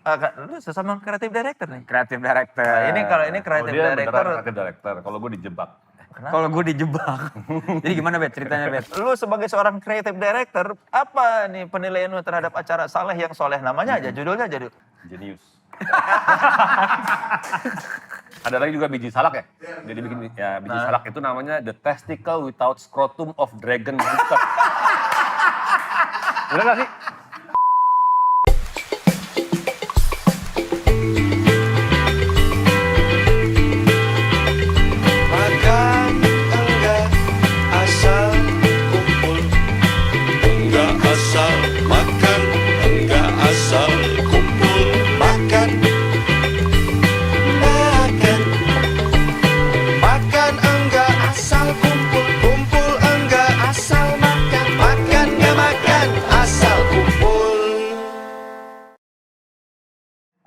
Lu sesama kreatif director nih. Kreatif director. Nah, ini kalau ini kreatif dia director. beneran kreatif director, kalau gue dijebak. Kalau gue dijebak. Jadi gimana Bet ceritanya Bet? Lu sebagai seorang creative director, apa nih penilaian lu terhadap acara Saleh yang Soleh? Namanya aja, judulnya aja. Jenius. Ada lagi juga biji salak ya. Jadi bikin ya biji salak itu namanya The Testicle Without Scrotum of Dragon Monster. Bener gak sih?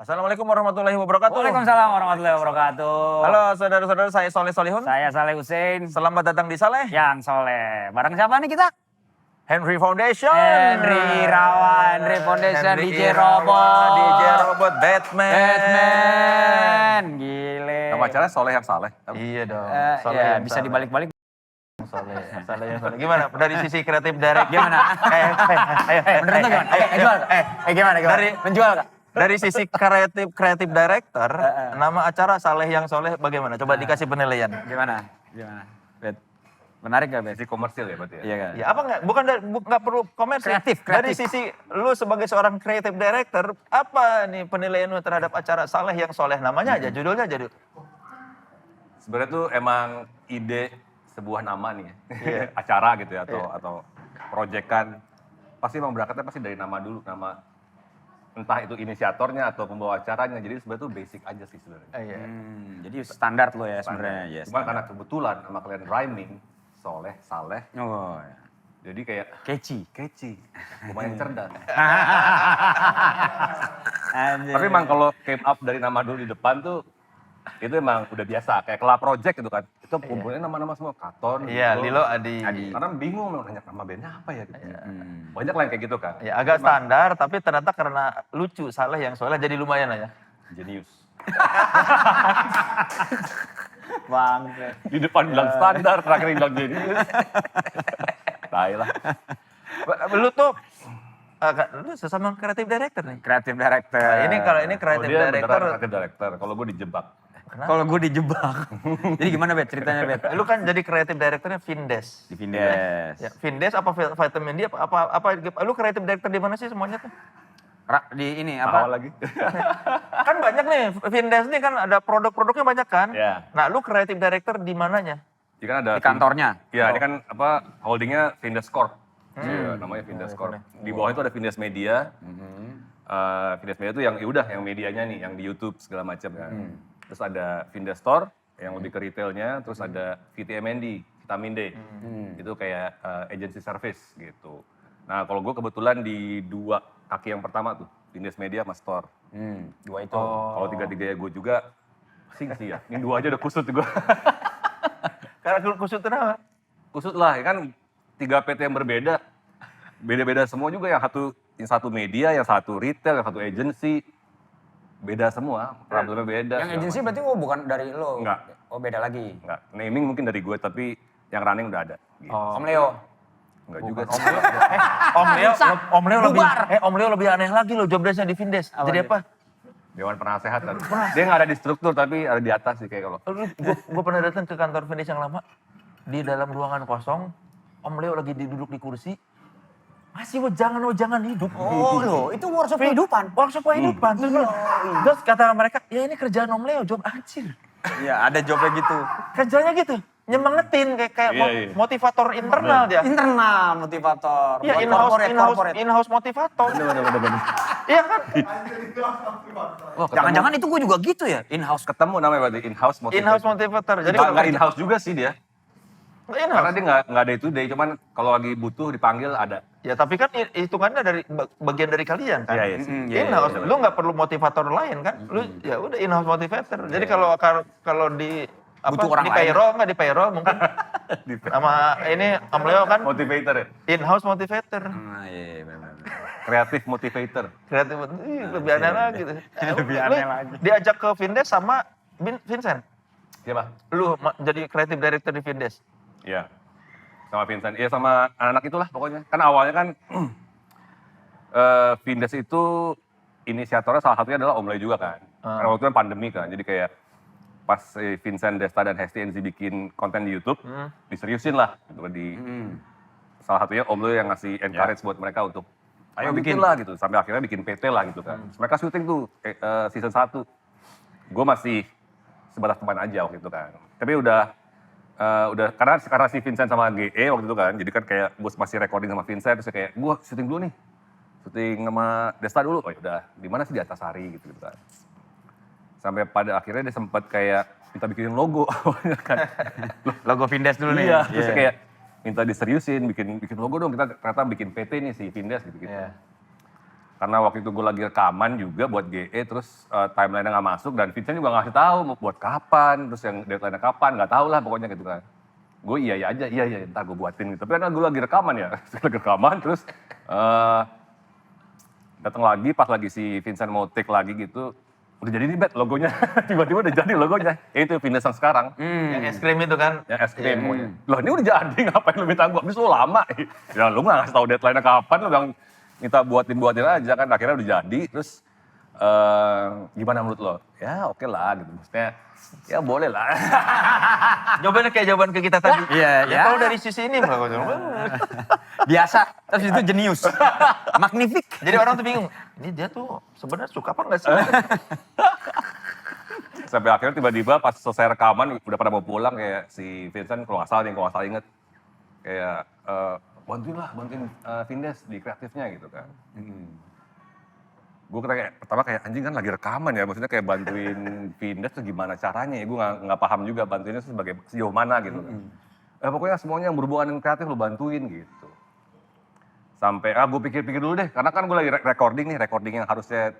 Assalamualaikum warahmatullahi wabarakatuh. Waalaikumsalam warahmatullahi wabarakatuh. Halo saudara-saudara, saya Soleh Solihun. Saya Saleh Hussein. Selamat datang di Saleh Yang Soleh. Bareng siapa nih kita? Henry Foundation. Henry Irawan, Henry Foundation, Henry DJ Irawan, Robot. DJ Robot, Batman. Gile. Nama acaranya Soleh yang Saleh. Iya dong. Ya, yang bisa Saleh. dibalik-balik. Saleh yang Saleh. Gimana? Dari sisi kreatif direct. Gimana? Ayo. Menurut lo gimana? Jual. Gimana? Menjual kak? Dari sisi kreatif director, nama acara Saleh yang Soleh bagaimana? Coba dikasih penilaian. Gimana? Bet. Menarik gak Bet? Jadi komersil ya berarti ya? Iya kan? Ya apa nggak? Bukan nggak perlu komersil. Kreatif. Dari sisi lu sebagai seorang kreatif director, apa nih penilaian lu terhadap acara Saleh yang Soleh? Namanya aja, judulnya aja. Sebenarnya tuh emang ide sebuah nama nih ya. Iya. Acara gitu ya atau proyekan. Pasti emang berangkatnya pasti dari nama dulu, nama entah itu inisiatornya atau pembawa acaranya. Jadi sebenarnya tuh basic aja sih sebenarnya. Iya. Jadi standar lo ya sebenarnya. Yes. Cuma karena kebetulan sama kalian rhyming, Soleh, Saleh. Oh, ya. Jadi kayak Keci. lumayan cerdas. Anjir. Tapi emang kalau came up dari nama dulu di depan tuh itu emang udah biasa. Kayak Kela Project gitu kan. Itu kumpulnya nama-nama semua. Katon. Iya, Lilo, Adi. Karena bingung mau nanya nama bandnya apa ya gitu. Banyak lah yang kayak gitu kan. Ya agak standar, tapi ternyata karena lucu Saleh yang Soleh jadi lumayan lah ya. Jenius. Bang. Di depan bilang standar, terakhir bilang jenius. Tai lah. Lu tuh lu sesama kreatif director nih. Kreatif director. Nah, ini kalau ini Oh, kreatif dia director. beneran kreatif director. Kalau gue dijebak. Kalau gue dijebak. Jadi gimana Bet ceritanya Bet? Lu kan jadi kreatif directornya Vindes. Di Vindes. Ya, Vindes apa Vitamin D apa lu kreatif director di mana sih semuanya tuh? Di ini Apa apa? lagi? Kan banyak nih, Vindes nih kan ada produk-produknya banyak kan? Ya. Nah, lu kreatif director di mananya? Dia kan ada Di kantornya. Iya, ini kan holdingnya Vindes Corp. Iya, namanya Vindes Corp. Di bawah itu ada Vindes Media. Vindes Media itu yang yang medianya nih, yang di YouTube segala macam kan. Terus ada Vindes Store yang lebih ke retailnya, terus ada VTMND, Vitamin D. Itu kayak agency service gitu. Nah, kalau gue kebetulan di dua kaki yang pertama tuh, Vindes Media sama Store. Dua itu. Kalau tiga-tiganya gue juga, sih ya. Ini dua aja udah kusut gue. Karena kusut kenapa? Kusut lah, ya kan 3 PT yang berbeda. Beda-beda semua juga, yang satu media, yang satu retail, yang satu agency. Beda semua, problemnya beda. Yang agensi berarti bukan dari lo? Enggak. Oh beda lagi. Enggak, naming mungkin dari gue, tapi yang running udah ada. Gitu. Om Leo? Enggak juga sih. Om Leo lebih aneh lagi loh job desk-nya di Vindes. Jadi apa? Dewan penasehat kan. Dia nggak ada di struktur, tapi ada di atas sih kayak kalau. Gue pernah datang ke kantor Vindes yang lama, di dalam ruangan kosong, Om Leo lagi duduk di kursi, masih wejangan hidup. Oh loh, itu workshop kehidupan. Workshop kehidupan. Terus kata mereka, ya ini kerjaan Om Leo, job anjir. Iya ada jobnya gitu. Kerjanya gitu, nyemangetin kayak Iya. motivator internal dia. Internal motivator. Iya, Buat in-house motivator. Bener. Iya kan? Oh, Jangan-jangan itu gue juga gitu ya? in-house ketemu namanya berarti in-house motivator. In-house motivator. Jadi Nggak in-house juga sih dia. Karena in-house. dia nggak day to day, cuman kalau lagi butuh dipanggil ada. Ya tapi kan hitungannya dari bagian dari kalian kan. Iya sih. In-house, lu nggak perlu motivator lain kan. Lu ya udah in-house motivator. Jadi kalau di Butuh orang di lain. payroll nggak di payroll mungkin sama ini Om Leo kan Motivator ya. in-house motivator. Iya benar. Kreatif motivator. Kreatif, lebih aneh lagi. Lebih aneh lagi. Diajak ke Vindes sama Vincent. Siapa? Lu jadi kreatif director di Vindes. Iya. Sama Vincent. Iya sama anak-anak itulah pokoknya. Kan awalnya kan Vindes itu inisiatornya salah satunya adalah Om Leo juga kan. Karena waktu itu kan pandemi kan. Jadi kayak pas Vincent, Desta, dan Hesti NZ bikin konten di YouTube, diseriusin lah. Gitu, salah satunya Om Leo yang ngasih encourage buat mereka untuk ayo bikin lah gitu. Sampai akhirnya bikin PT lah gitu kan. Terus mereka syuting tuh season 1. Gue masih sebatas teman aja waktu itu kan. Tapi udah karena si Vincent sama GE waktu itu kan, jadi kan kayak gue masih recording sama Vincent, terus kayak gue syuting dulu nih, syuting sama Desta dulu, oh yaudah, di mana sih di Antasari gitu kan. Sampai pada akhirnya dia sempat kayak minta bikinin logo awalnya kan. Logo Vindes dulu nih. Iya, terus kayak minta diseriusin, bikin logo dong, kita ternyata bikin PT nih si Vindes gitu. Karena waktu itu gue lagi rekaman juga buat GE, terus timeline-nya nggak masuk, dan Vincent juga ngasih tahu mau buat kapan, terus yang deadline-nya kapan, nggak tahu lah pokoknya gitu kan. Gue iya aja, iya ntar gue buatin gitu. Tapi karena gue lagi rekaman ya, lagi rekaman terus datang lagi pas lagi si Vincent mau take lagi gitu, udah jadi nih Bet logonya, tiba-tiba udah jadi logonya. Ya itu Vindes yang sekarang. Yang es krim itu kan. Yang es krim pokoknya. Loh ini udah jadi, ngapain lu minta gue? Habis lu lama. Ya lu nggak ngasih tahu deadline-nya kapan, lu bilang minta buatin aja kan, akhirnya udah jadi. Terus gimana menurut lo? Ya oke lah gitu, maksudnya ya boleh lah. Jawabannya kayak jawaban ke kita tadi. Iya, ya. Kalau dari sisi ini Biasa, terus itu jenius. Magnifik. jadi orang tuh bingung, ini dia tuh sebenarnya suka apa enggak sih? Sampai akhirnya tiba-tiba pas selesai rekaman, udah pada mau pulang kayak si Vincent, kalau nggak salah inget, kayak bantuin Vindes di kreatifnya gitu kan. Gue pertama kayak anjing kan lagi rekaman ya, maksudnya kayak bantuin Vindes tuh gimana caranya ya, gue nggak paham juga bantuinnya sebagai sejauh mana gitu kan. Pokoknya semuanya yang berhubungan dengan kreatif lo bantuin gitu. Sampai gue pikir-pikir dulu deh, karena kan gue lagi recording yang harusnya,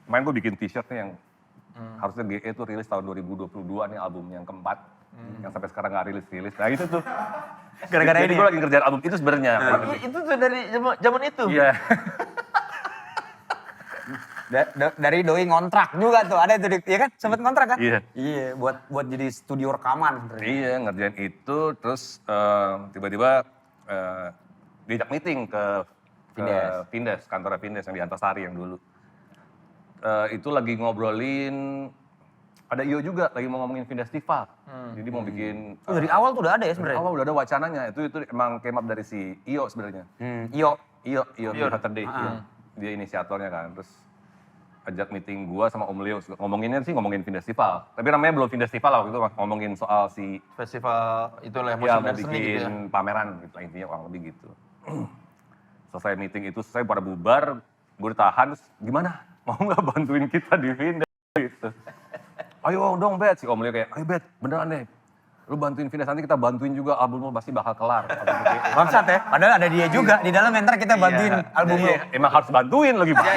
kemarin gue bikin t-shirt nih yang harusnya GE tuh rilis tahun 2022 nih, album yang keempat, yang sampai sekarang nggak rilis. Nah itu tuh. Gara-gara Jadi ini gue lagi ngerjain album itu sebenarnya. Itu tuh dari zaman itu. Iya. dari doi ngontrak juga tuh, ada itu, iya kan? Sempet ngontrak kan? Iya. Iya, buat jadi studio rekaman. Iya, ngerjain itu, terus tiba-tiba diajak meeting ke Vindes, kantornya Vindes yang di Antasari yang dulu. Itu lagi ngobrolin, ada Iyo juga lagi mau ngomongin Vindes Festival. Jadi mau bikin... Dari awal tuh udah ada ya sebenarnya? Awal udah ada wacananya, itu emang came up dari si Iyo sebenarnya. Iyo Saturday. Dia inisiatornya kan, terus ajak meeting gua sama Om Leo, ngomongin Vindes Festival. Tapi namanya belum Vindes Festival waktu itu, ngomongin soal si Festival itulah ya, musik mau dan seni bikin gitu ya. pameran gitu lah, intinya kurang lebih gitu. Selesai meeting itu, selesai pada bubar, gue ditahan, terus gimana? Mau nggak bantuin kita di Vindes gitu? Ayo dong Bet, si Om Leo kayak, ayo Bet, beneran deh. Lu bantuin Vindes, nanti kita bantuin juga album lu pasti bakal kelar. Bangsat ya, padahal ada dia juga di dalam, ntar kita bantuin album lu. Emang harus bantuin lagi Pak.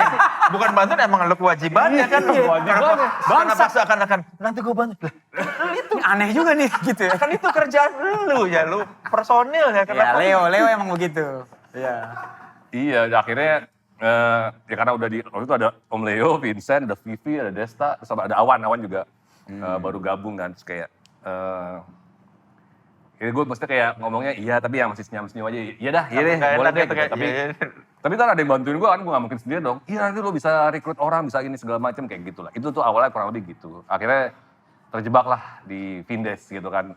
Bukan bantuin, emang lu kewajibannya kan. Kewajibannya. Bangsa seakan-akan, nanti gue bantu. Itu aneh juga nih gitu ya. Kan itu kerjaan lu ya, lu personil ya. Ya Kenapa? Leo emang begitu. Iya. Iya, akhirnya ya karena udah waktu itu ada Om Leo, Vincent, ada Vivi, ada Desta, terus ada Awan juga baru gabung kan, terus kayak ya gue maksudnya kayak ngomongnya iya tapi ya masih senyum-senyum aja, iya dah, iya deh, boleh deh gitu. Tapi kan ada yang bantuin gue kan, gue gak mungkin sendiri dong, iya nanti lo bisa rekrut orang, bisa ini segala macam kayak gitu lah. Itu tuh awalnya kurang lebih gitu, akhirnya terjebak lah di Vindes gitu kan.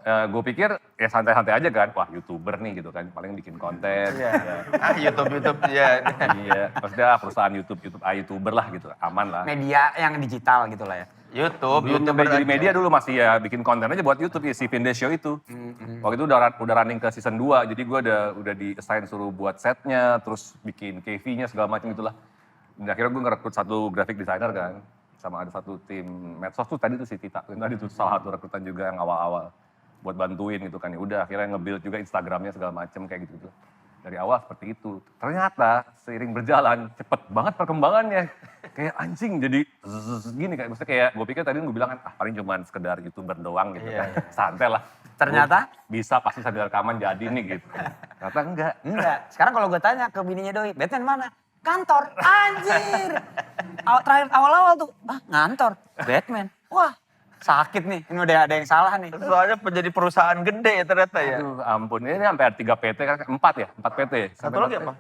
Gue pikir ya santai-santai aja kan, wah YouTuber nih gitu kan, paling bikin konten. YouTube ya. Iya, maksudnya perusahaan YouTuber lah gitu, aman lah. Media yang digital gitu lah ya. YouTube Jadi media dulu masih ya bikin konten aja buat YouTube ya, si Vindes Show itu. Waktu itu udah running ke season 2, jadi gue udah di-assign suruh buat setnya, terus bikin KV-nya segala macam itulah. Dan akhirnya gue ngerekrut satu graphic designer kan, sama ada satu tim medsos tuh tadi tuh si Tita, tadi tuh salah satu rekrutan juga yang awal-awal buat bantuin gitu kan. Ya udah akhirnya nge-build juga Instagramnya segala macam kayak gitu. Dari awal seperti itu. Ternyata seiring berjalan cepet banget perkembangannya. Kayak anjing jadi gini kayak maksudnya kayak gue pikir tadi gue bilang kan paling cuman sekedar YouTuber doang gitu kan. Santai lah. Ternyata bisa pasti sambil rekaman jadi nih gitu. Ternyata enggak. enggak. Sekarang kalau gue tanya ke bininya doi, Batman mana? kantor. Anjir. Terakhir awal-awal tuh, ngantor. Batman. Wah, sakit nih. Ini udah ada yang salah nih. Soalnya menjadi perusahaan gede ya ternyata ya. Aduh, ampun. Ini sampai ada 3 PT kan, 4 ya? 4 PT. Satu lagi apa?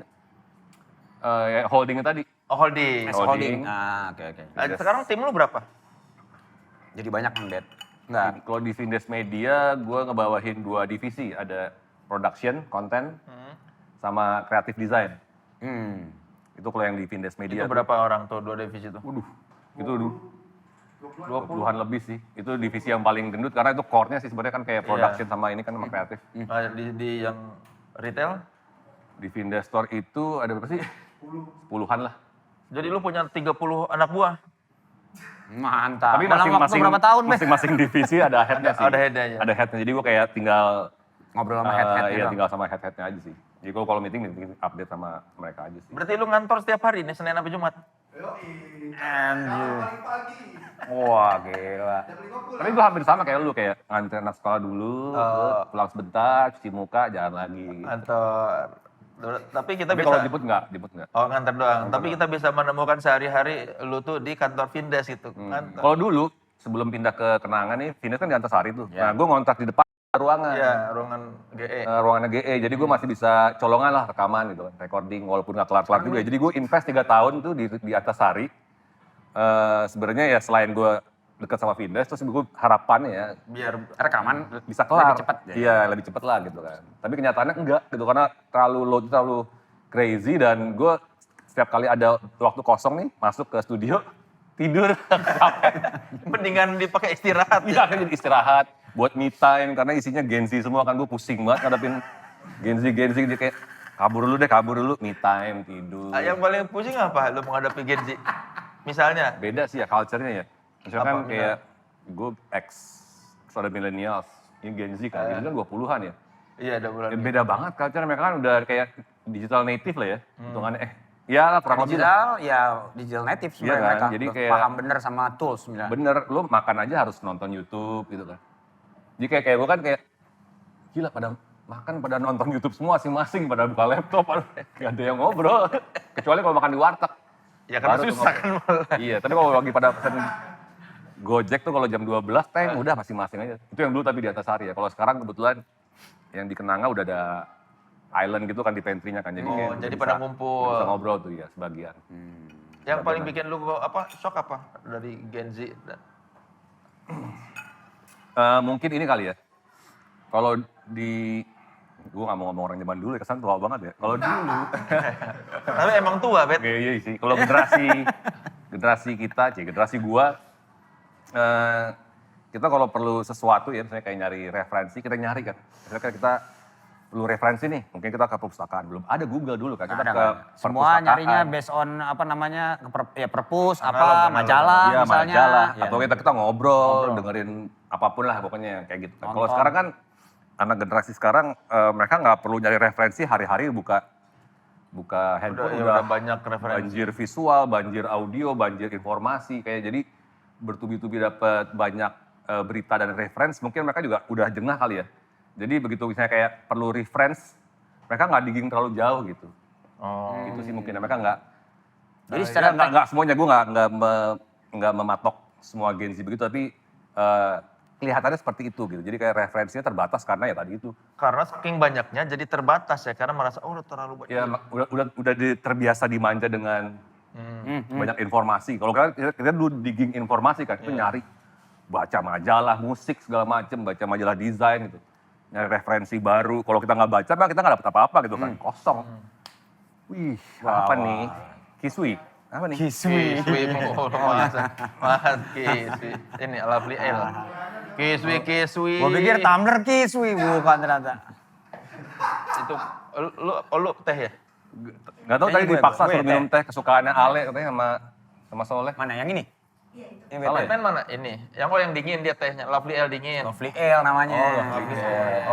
Holdingnya tadi. Oh, holding. S holding. Oke. Sekarang tim lu berapa? Jadi banyak yang bet. Enggak, kalau di Vindes Media gue ngebawahin 2 divisi. Ada production, konten, sama creative design. Itu kalau yang di Vindes Media. Itu berapa orang tuh 2 divisi tuh? Waduh, itu 20-an lebih sih. Itu divisi yang paling gendut karena itu core-nya sih sebenarnya kan kayak production sama ini kan sama kreatif. Nah, di yang retail? Di Vindes Store itu ada berapa sih? 10-an lah. Jadi lu punya 30 anak buah? Mantap. Tapi Dalam waktu berapa tahun, Bet? masing-masing divisi ada head-nya sih. Ada head-nya ya? Ada head-nya, jadi gue kayak tinggal Ngobrol sama head-headnya iya, doang. tinggal sama head-headnya aja sih. Jadi kalau meeting update sama mereka aja sih. Berarti lu ngantor setiap hari nih, Senin sampai Jumat? Anjir. Wah, gila. Tapi gue hampir sama kayak lu, kayak nganterin anak sekolah dulu, terus pulang sebentar, cuci muka, jalan lagi. Kantor. Tapi kita Tapi bisa... kalau jemput enggak. Oh, nganter doang. Tapi kita bisa menemukan sehari-hari lu tuh di kantor Vindes gitu. Kantor. Kalau dulu, sebelum pindah ke Kenangan nih, Vindes kan di Antasari tuh. Nah, gue ngontrak di depan ruangan. Iya, ruangan GE. Ruangannya GE, jadi gue masih bisa colongan lah rekaman gitu, recording walaupun nggak kelar-kelar juga. Jadi gue invest 3 tahun tuh di Antasari. Sebenarnya ya selain gue dekat sama Vindes, terus gue harapannya ya Biar Rekaman bisa kelar. lebih cepat. Iya, lebih cepat lah gitu kan. Tapi kenyataannya enggak gitu, karena terlalu crazy dan gue setiap kali ada waktu kosong nih, masuk ke studio, tidur, capek. mendingan dipakai istirahat. Iya, kan jadi istirahat, buat me time, karena isinya Gen Z semua kan gue pusing banget ngadepin Gen Z jadi kayak kabur dulu, me time, tidur. Yang paling pusing apa lu menghadapi Gen Z? Misalnya? Beda sih ya culture-nya ya. Misalkan Apa, kayak gue ada millennials, ini Gen Z kan, Gen Z kan 20-an ya. Iya, ada bulan. Ya, beda banget culture mereka kan udah kayak digital native lah ya. Hitungannya ya lah kurang lebih. Digital native Iya sebenarnya kan, mereka. jadi Udah kayak- paham bener sama tools sebenarnya. Bener, lo makan aja harus nonton YouTube gitu kan. Jadi kayak gue kan kayak, gila pada makan pada nonton YouTube semua masing-masing, pada buka laptop, gak ada yang ngobrol. Kecuali kalau makan di warteg. Ya karena Baru tuh susah ngobrol. kan malah. Iya, tapi kalau lagi pada pesen Gojek tuh kalau jam 12, udah masing-masing aja. Itu yang dulu tapi di Antasari ya. Kalau sekarang kebetulan yang di Kenanga udah ada island gitu kan di pantry-nya kan. Jadi, kayak jadi bisa- pada ngumpul. Bisa ngobrol tuh ya sebagian. Yang paling bikin lu shock apa dari Gen Z? Mungkin ini kali ya. Kalau gue gak mau ngomong orang zaman dulu ya, kesan tua banget ya. Kalau dulu, Tapi emang tua, Bet. iya sih. Kalau generasi kita, generasi gua, kita kalau perlu sesuatu ya, misalnya kayak nyari referensi, kita nyari kan. Misalnya kayak kita perlu referensi nih, mungkin kita ke perpustakaan. Belum ada Google dulu kan, kita Ada ke kan? Semua perpustakaan. nyarinya based on apa namanya, perpus, Analog. majalah Iya, misalnya. majalah. Iya. Atau kita ngobrol, dengerin apapun lah pokoknya kayak gitu. kan. Kalau Nonton. sekarang kan, anak generasi sekarang, mereka nggak perlu nyari referensi hari-hari buka handphone, Udah banyak referensi. banjir visual, banjir audio, banjir informasi. Kayak jadi bertubi-tubi dapat banyak berita dan referensi, mungkin mereka juga udah jengah kali ya. Jadi begitu misalnya kayak perlu referensi, mereka nggak digging terlalu jauh gitu. Oh. Itu sih mungkin mereka nggak. Jadi Ya, secara nggak semuanya, gue nggak mematok semua Gen Z begitu, tapi kelihatannya seperti itu gitu. Jadi kayak referensinya terbatas karena ya tadi itu. Karena saking banyaknya jadi terbatas ya, karena merasa udah terlalu banyak. Ya udah terbiasa dimanja dengan banyak informasi. Kalau kita dulu digging informasi kan, itu nyari baca majalah, musik segala macem, baca majalah desain gitu. Nyari referensi baru. Kalau kita nggak baca, kita nggak dapet apa-apa gitu kan, kosong. Wih, apa nih? Kiswi. Apa nih? Kiswi mulu, mas Kiswi. Ini Lovely L. Kiswi. Gue pikir tumbler kiswi bukan ternyata. Itu lu teh ya? Nggak tahu tadi Kayaknya dipaksa gue suruh minum teh kesukaannya Ale katanya sama Soleh. Mana yang ini? Ini Salah beda. Batman mana? Ini. Yang dingin dia tehnya. Lovely L dingin. Lovely Ale namanya.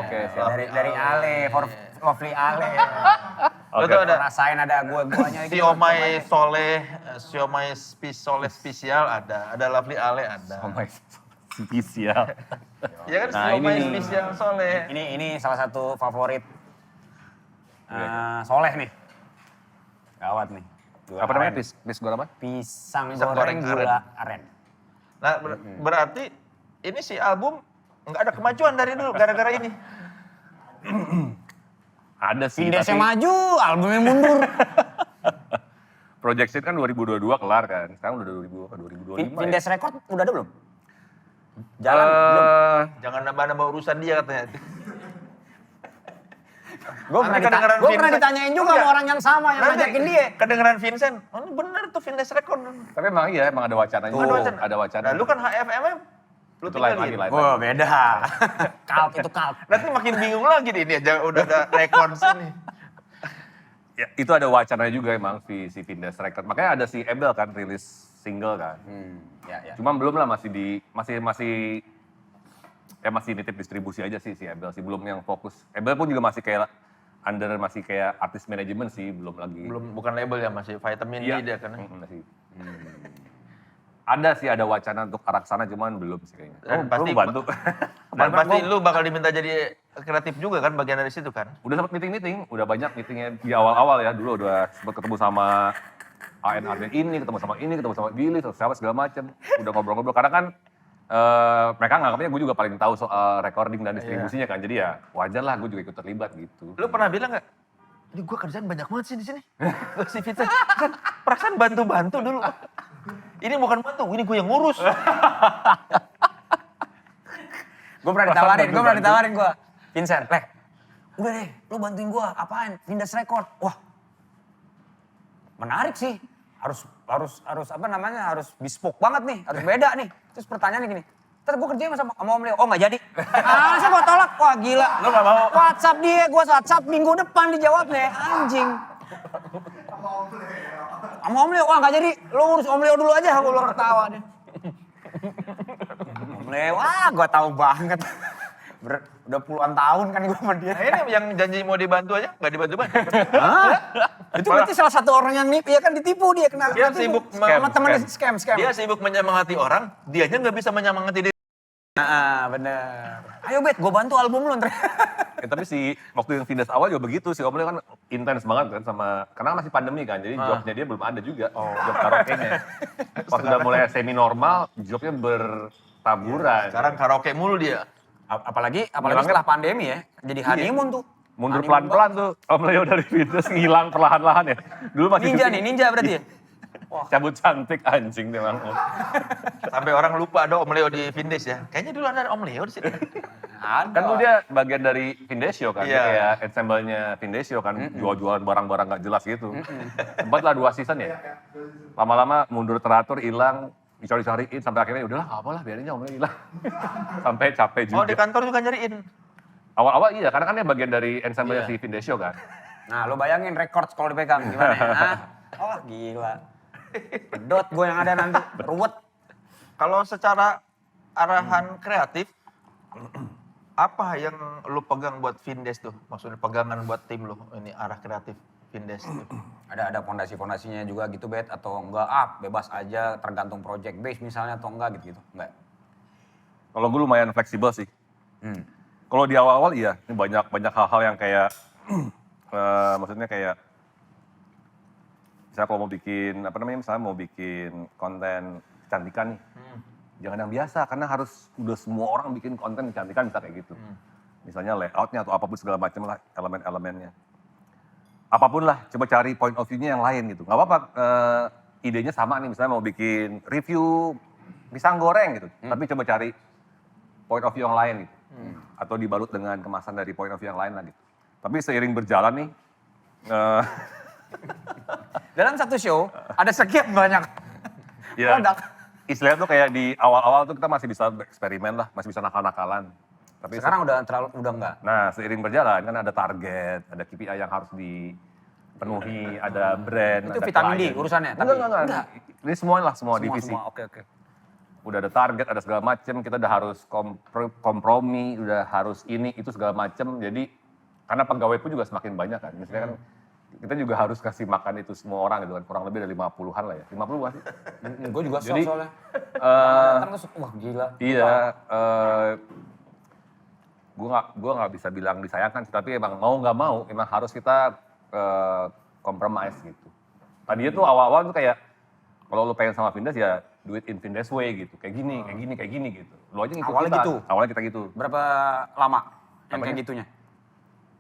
Oke, siap. Dari Ale, for Lovely Ale. Lu Oke. tuh ada Rasain ada gue-guanya gitu. siomay Soleh, siomay Soleh spesial ada Lovely Ale ada. Oh my spesial. Ya kan Nah, siomay ini- spesial Soleh. Ini salah satu favorit Soleh nih. Gawat nih. Apa namanya? Pis goreng apa? Pisang Pisang goreng goreng gula aren. Nah, berarti ini si album nggak ada kemajuan dari dulu gara-gara ini. Ada sih, Indesnya tapi maju, albumnya mundur. Project Shit kan 2022 kelar kan. Sekarang udah 2025 ya. Vindes Record udah ada belum? Jalan belum? Jangan nambah-nambah urusan dia katanya. Gue Nanti kedengeran pernah Vincent. ditanyain juga Enggak. sama orang yang sama yang Nanti ngajakin dia. kedengeran Vincent, oh, ini bener tuh Vindes Record. Tapi emang iya, emang ada wacananya. Ada wacana. Nah, lu kan HFMM, lu itu lain lagi, tinggalin. lain Wah lagi. beda. Cult itu cult. Nanti makin bingung lagi nih, ini aja udah ada record sini. Ya, itu ada wacana juga emang si Vindes Record. Makanya ada si Ebel kan rilis single kan. Ya. Cuma belum lah masih nitip distribusi aja sih si Ebel sih, belum yang fokus. Ebel pun juga masih kayak artis manajemen sih, belum lagi. Bukan label ya, masih vitamin D dia kan. Masih. Ada wacana untuk arah sana cuman belum sih kayaknya. Dan pasti bantu. Dan pasti lu bakal diminta jadi kreatif juga kan bagian dari situ kan. Udah sempat meeting, udah banyak meetingnya di awal-awal ya. Dulu udah sempat ketemu sama AN ini, ketemu sama Billy, siapa segala macam. Udah ngobrol-ngobrol karena kan mereka nganggapnya gue juga paling tahu soal recording dan distribusinya kan. Jadi ya wajar lah gue juga ikut terlibat gitu. Lu pernah bilang nggak? Ini gue kerjaan banyak banget sih di sini. Si Vincent kan perasaan bantu-bantu dulu. Ini bukan bantu, ini gue yang ngurus. Gue pernah ditawarin gue. Vincent, udah deh, lu bantuin gue, apaan? Vindes Record. Wah, menarik sih. Harus apa namanya, harus bespoke banget nih, harus beda nih. Terus pertanyaannya gini, ntar gue kerjain sama Om Leo, oh gak jadi. Saya gue tolak, wah gila. Lu gak mau? WhatsApp dia, gue WhatsApp minggu depan dijawabnya, anjing. Sama Om Leo, wah gak jadi, lu urus Om Leo dulu aja, gue ketawa dia. Om Leo, gue tahu banget. Udah puluhan tahun kan gue sama dia. Nah ini yang janji mau dibantu aja, nggak dibantu-bantu. Itu berarti salah satu orang yang ya kan ditipu dia kena Dia tipu. sibuk sama temennya scam. Dia sibuk menyemangati orang, dianya nggak bisa menyemangati diri. Nah, bener. Ayo Bet, gue bantu album lu ntar. Tapi waktu yang Vindes awal juga begitu sih, Om Leo kan intens banget kan karena masih pandemi kan, jadi jobnya dia belum ada juga, job karaoke-nya. Pas udah mulai semi normal, jobnya bertaburan. Sekarang karaoke mulu dia. Apalagi setelah pandemi ya, jadi honeymoon tuh. Mundur pelan-pelan tuh, Om Leo dari Vindes ngilang perlahan-lahan ya. Dulu masih Ninja berarti ya? cabut cantik anjing memang. Sampai orang lupa ada Om Leo di Vindes ya. Kayaknya dulu ada Om Leo di sini. Kan dulu dia bagian dari Vindesio kan, Iya. dia kayak ensemble-nya Vindesio kan, jual-jualan barang-barang gak jelas gitu. Sempat lah 2 season ya. Lama-lama mundur teratur, hilang, dicari-cariin, sampai akhirnya udahlah gak apalah biarin aja Om Leo hilang. Sampai capek juga. Oh di kantor juga nyariin. Awal-awal iya, karena kan dia bagian dari ensemble-nya si Vindesio kan. Nah, lu bayangin record kalau dipegang gimana ya? Hah? Oh, gila. Pedot gue yang ada nanti, ruwet. Kalau secara arahan kreatif, apa yang lu pegang buat Vindes tuh? Maksudnya pegangan buat tim lu, ini arah kreatif Vindes tuh. Ada fondasi-fondasinya juga gitu Bet, atau enggak, bebas aja tergantung project base misalnya atau enggak gitu. Enggak. Kalau gue lumayan fleksibel sih. Kalau di awal-awal iya, ini banyak hal-hal yang kayak, maksudnya kayak, misalnya kalau mau bikin konten kecantikan nih, jangan yang biasa karena harus udah semua orang bikin konten kecantikan bisa kayak gitu. Misalnya layoutnya atau apapun segala macam lah elemen-elemennya. Apapun lah, coba cari point of view-nya yang lain gitu. Gak apa-apa, idenya sama nih, misalnya mau bikin review pisang goreng gitu, tapi coba cari point of view yang lain gitu. Atau dibalut dengan kemasan dari point of view yang lain lah gitu. Tapi seiring berjalan nih, Dalam satu show, ada sekian banyak ya, produk. istilahnya tuh kayak di awal-awal tuh kita masih bisa bereksperimen lah, masih bisa nakal-nakalan. Tapi Sekarang udah enggak. Nah, seiring berjalan kan ada target, ada KPI yang harus dipenuhi, ada brand, Itu ada vitamin D klien. urusannya? Enggak. Ini semua divisi. Oke. Udah ada target, ada segala macem, kita udah harus kompromi, udah harus ini, itu segala macem. Jadi, karena pegawai pun juga semakin banyak kan. Misalnya kan, kita juga harus kasih makan itu semua orang gitu kan. Kurang lebih ada 50-an lah ya. 50 gak sih? Gue juga Jadi, soalnya. Datang tuh, wah gila. Iya, gue nggak bisa bilang disayangkan, tapi emang mau nggak mau, emang harus kita compromise gitu. Tadinya tuh awal-awal tuh kayak kalau lu pengen sama Vindes ya do it in Vindes way gitu. Kayak gini gitu. Lu aja ngikut Awalnya kita. gitu? Awalnya kita gitu. Berapa lama yang Apanya? kayak gitunya?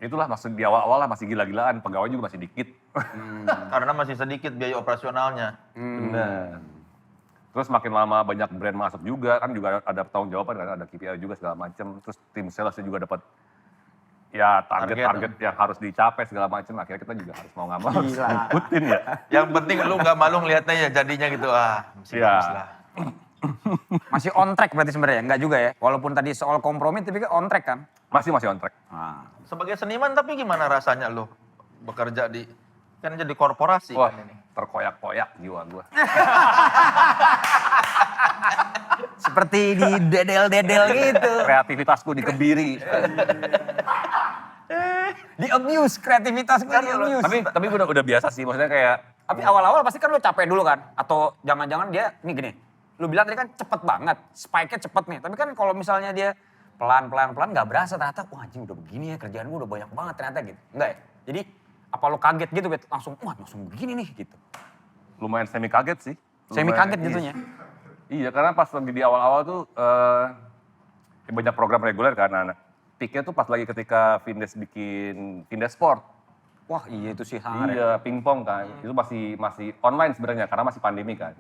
Itulah maksud di awal-awal lah masih gila-gilaan, pegawai juga masih dikit. Karena masih sedikit biaya operasionalnya. Benar. Terus makin lama banyak brand masuk juga, kan juga ada tanggung jawaban kan, ada KPI juga segala macam. Terus tim salesnya juga dapat ya target-target yang harus dicapai segala macam. Akhirnya kita juga harus mau nggak mau harus ngikutin ya. Yang penting lu nggak malu ngeliatnya ya jadinya gitu. Masih Iya. bagus lah. Masih on track berarti sebenarnya, enggak juga ya? Walaupun tadi soal kompromi tapi kan on track kan? Masih on track. Nah. Sebagai seniman tapi gimana rasanya lu bekerja di, kan jadi korporasi Wah, kan ini. terkoyak-koyak jiwa gua. Seperti di dedel-dedel gitu. Kreativitasku dikebiri. Di abuse, kreativitas gue di abuse. Tapi gua udah biasa sih, maksudnya kayak Tapi awal-awal pasti kan lu capek dulu kan? Atau jangan-jangan dia, ini gini, lu bilang tadi kan cepet banget, spike-nya cepet nih. Tapi kan kalau misalnya dia pelan-pelan nggak berasa ternyata, wah anjing udah begini ya, kerjaan gue udah banyak banget ternyata gitu. Enggak ya? Jadi apa lu kaget gitu, Bet? Langsung begini nih gitu. lumayan semi kaget sih. Semi kaget gitunya. Iya, karena pas lagi di awal-awal tuh banyak program reguler kan. Nah, peaknya tuh pas lagi ketika Vindes bikin Vindes Sport. Wah iya itu sih sangat. Iya, pingpong kan. Itu masih online sebenarnya karena masih pandemi kan.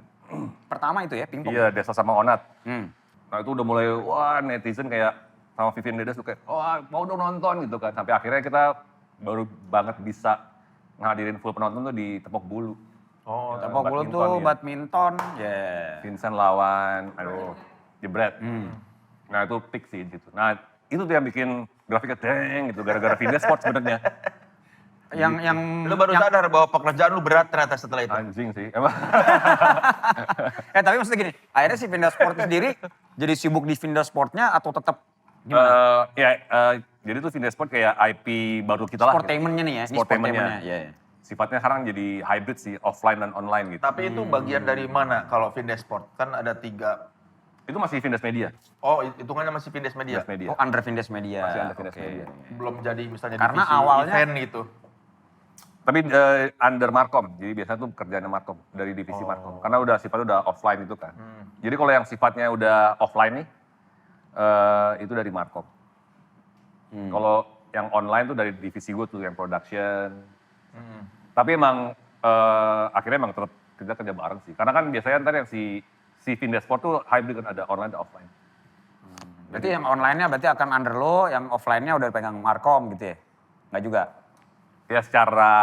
Pertama itu ya, pingpong. Iya, Desa sama Onat. Hmm. Nah itu udah mulai, wah netizen kayak sama Vivian Dedes tuh kayak, wah mau dong nonton gitu kan. Sampai akhirnya kita baru banget bisa ngadirin full penonton tuh di Tepok Bulu. Oh, Tepok Bulu tuh badminton, ya. badminton, ya. Vincent lawan, aduh, jebret. Nah itu peak sih gitu. Nah itu tuh yang bikin grafiknya deng gitu, gara-gara Vindes Sport sebenarnya. Yang lu baru sadar bahwa pekerjaan lu berat ternyata setelah itu. Anjing sih, emang. tapi maksudnya gini, akhirnya si Vinda Sport sendiri jadi sibuk di Vinda Sportnya atau tetap gimana? Jadi tuh Vindes Sport kayak IP baru kita lah. Sportainment-nya nih ya, ini Sportainment-nya. Iya, iya. Sifatnya sekarang jadi hybrid sih, offline dan online gitu. Tapi itu bagian dari mana kalau Vindes Sport? Kan ada 3. Itu masih Vindes Media. Oh, hitungannya masih Vindes Media. Vindes Media. Oh, under Vindes Media. Masih under Vindes Oke. Media. Belum jadi misalnya Karena divisi awalnya- event gitu. Tapi under Markom, jadi biasanya tuh kerjanya Markom, dari divisi Markom. Karena udah sifatnya udah offline itu kan. Jadi kalau yang sifatnya udah offline nih, itu dari Markom. Kalau yang online tuh dari divisi gue tuh, yang production. Tapi emang akhirnya emang tetap kita kerja bareng sih. Karena kan biasanya ntar yang si Vindes Sport tuh hybrid kan, ada online dan offline. Berarti yang online-nya berarti akan under lo, yang offline-nya udah pegang Markom gitu ya? Enggak juga? Ya secara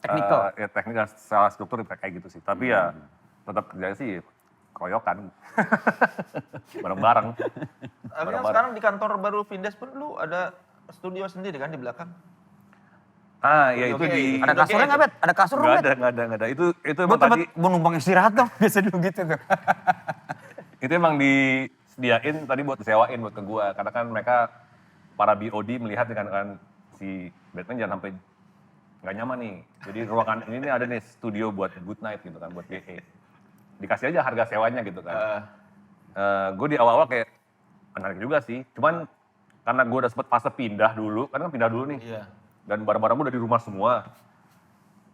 Teknikal? ya teknikal, secara struktur kayak gitu sih. Tapi ya tetap kerjanya sih koyokan. Bareng-bareng. Tapi kan sekarang di kantor baru Vindes pun lu ada studio sendiri kan di belakang. Ya itu Oke. di... Ada kasurnya nggak, Bet? Ada kasur Nggak nggak, Bet? nggak ada. Itu Gue emang tadi, mau numpang istirahat dong, biasa dulu gitu tuh. itu emang disediain tadi buat disewain buat ke gua. Karena kan mereka, para BOD melihat kan si Batman jangan sampai nggak nyaman nih. Jadi ruangan ini nih ada nih studio buat good night gitu kan, buat GE. Dikasih aja harga sewanya gitu kan. Gue di awal-awal kayak menarik juga sih. Cuman karena gue udah sempet fase pindah dulu, kan pindah dulu nih. Iya. Dan barang-barang gue udah di rumah semua.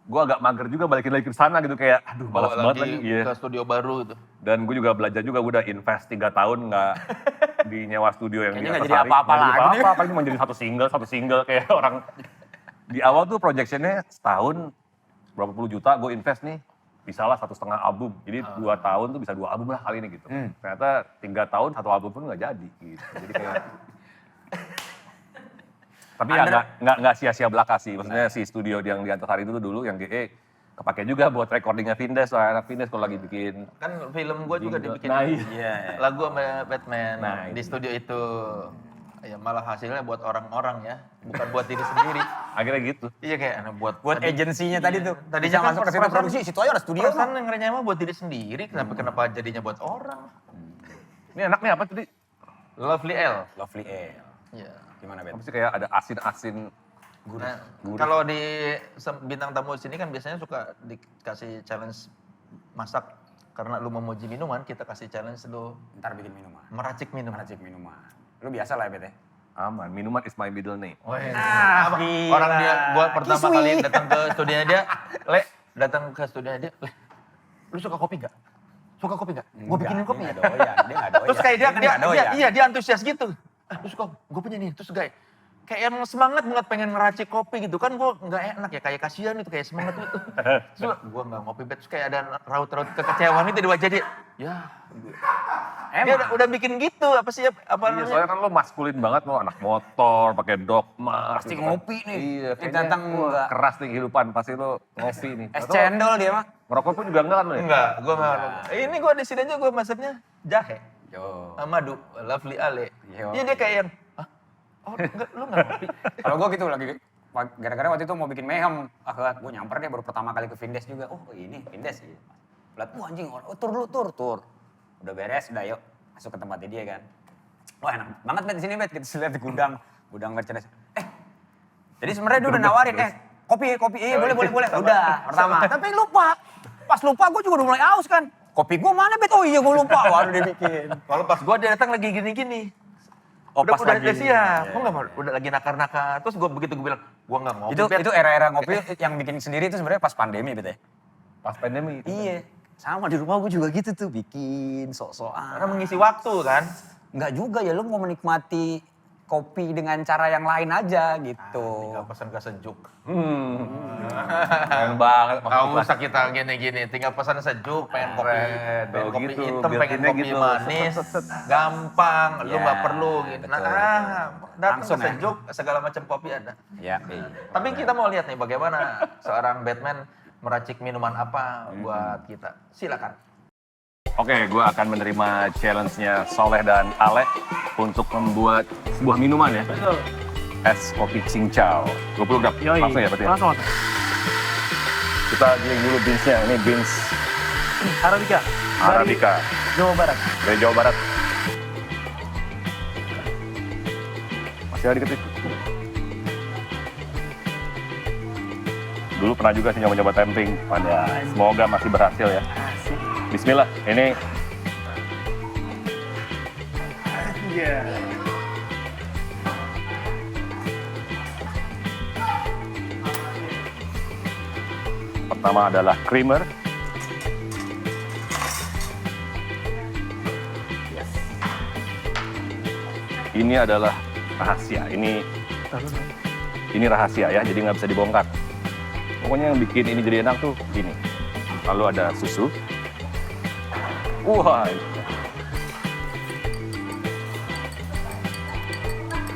Gue agak mager juga balikin lagi ke sana gitu kayak, aduh malas Bawa banget lagi lagi. Iya. ke studio baru gitu. Dan gue juga belajar juga, gue udah invest 3 tahun nggak di nyewa studio yang Kayaknya di nggak atas jadi hari. apa-apa Nggak jadi lagi nih. apa-apa, paling cuma jadi satu single kayak orang. Di awal tuh projectionnya setahun berapa puluh juta gue invest nih, bisa lah 1,5 album. Jadi 2 tahun tuh bisa 2 album lah kali ini gitu. Ternyata 3 tahun 1 album pun nggak jadi gitu. Jadi kayak... Tapi ya nggak sia-sia belaka sih. Maksudnya si studio yang di Antasari itu tuh dulu yang GE kepake juga buat recordingnya Vindes. Soalnya anak Vindes kalau lagi bikin. Kan film gue juga Jingle. dibikin Nah, iya. lagu sama Batman Nah, di itu. studio itu. Ya malah hasilnya buat orang-orang ya, bukan buat diri sendiri. Akhirnya gitu. Iya kayak buat Buat agensinya tadi tuh. Tadinya Bisa kan masuk ke situ produksi, situ aja ada studio. Perasaan dengernya mah buat diri sendiri, kenapa jadinya buat orang? Ini enaknya apa tadi? Lovely L. Lovely L. Iya. Gimana, Bet? Apa sih kayak ada asin-asin. Nah, kalau di bintang tamu sini kan biasanya suka dikasih challenge masak. Karena lu memuji minuman, kita kasih challenge lu Ntar bikin minuman. meracik minuman. Meracik minuman. Lu biasa lah ya, Bet ya? Aman, minuman is my middle name. Wah, Ah, apa? gila. Orang dia, gua pertama Kisui. kali datang ke studionya dia, Le, datang ke studionya dia, lu suka kopi nggak? Suka kopi nggak? Gue bikinin kopi. Dia nggak doyan, dia nggak doyan. Terus kayak dia, kan nggak doyan. dia antusias gitu. Lu suka, gue punya nih. Terus kayak yang semangat banget pengen ngeracik kopi gitu kan, gue nggak enak ya, kayak kasihan itu, kayak semangat gitu. Terus gue nggak ngopi, terus kayak ada raut-raut kekecewaan itu di wajah dia. Ya, dia udah bikin gitu, apa sih, apa Iya, namanya? soalnya kan lo maskulin banget, lo anak motor, pakai dogma. Pasti gitu kan. ngopi nih. Iya, Ini kayaknya datang wah, enggak. keras nih kehidupan, pasti lo ngopi nih. Es cendol dia mah. Ngerokok pun juga enggak kan lo ya? Enggak, gue nggak. Ini gue di sini aja gue maksudnya jahe. Yo. Madu, Lovely Ale. Yo. Dia kayak yang, hah? Oh, enggak, lu nggak ngopi? Kalau gue gitu lagi, gara-gara waktu itu mau bikin mayhem, gue nyamper dia baru pertama kali ke Vindes juga. Oh ini Vindes. Lihat, anjing, tur dulu, tur. Udah beres, udah yuk masuk ke tempatnya dia kan. Wah enak banget Bet di sini Bet, kita lihat di gudang merchandise. Jadi sebenarnya dia udah nawarin, kopi, boleh. Udah, pertama. Tapi lupa, pas lupa gue juga udah mulai aus kan. Kopi gue mana Bet? Oh iya gue lupa, waduh dia bikin. Kalau pas gue dia datang lagi gini-gini. Oh, udah pas udah lagi. siap, Iya, gue nggak mau, udah lagi nakar-nakar. Terus gue begitu gue bilang, gue nggak ngopi. Bet. Itu era-era ngopi yang bikin sendiri itu sebenarnya pas pandemi Bet ya. Pas pandemi. Iya, sama di rumah gue juga gitu tuh, bikin sok-sokan. Karena mengisi waktu kan. Enggak juga ya, lu mau menikmati kopi dengan cara yang lain aja gitu. Tinggal pesan ke sejuk. Keren banget. Gak usah kita gini-gini, tinggal pesan sejuk, pengen kopi, pengen Tuh, kopi gitu, hitam, pengen built-innya kopi gitu. manis, gampang, lu Ya, nggak perlu gitu. betul, datang Langsung ke ya. sejuk, segala macam kopi ada. Ya, Tapi kita mau lihat nih bagaimana seorang Batman meracik minuman apa buat kita. Silakan. Oke, gue akan menerima challenge-nya Soleh dan Ale untuk membuat sebuah minuman ya. Betul. Es kopi cincau. 20 gram. Yoi. Langsung ya berarti ya? Langsung. Kita giling dulu beans-nya. Ini beans Arabica. Arabica Dari Jawa Barat. dari Jawa Barat. Masih ada dikit. Dulu pernah juga sih nyoba-nyoba temping. Semoga masih berhasil ya. Asik. Bismillah. Ini Iya. pertama adalah creamer. Ini adalah rahasia. Ini rahasia ya, jadi nggak bisa dibongkar. Pokoknya yang bikin ini jadi enak tuh gini. Lalu ada susu. Wah.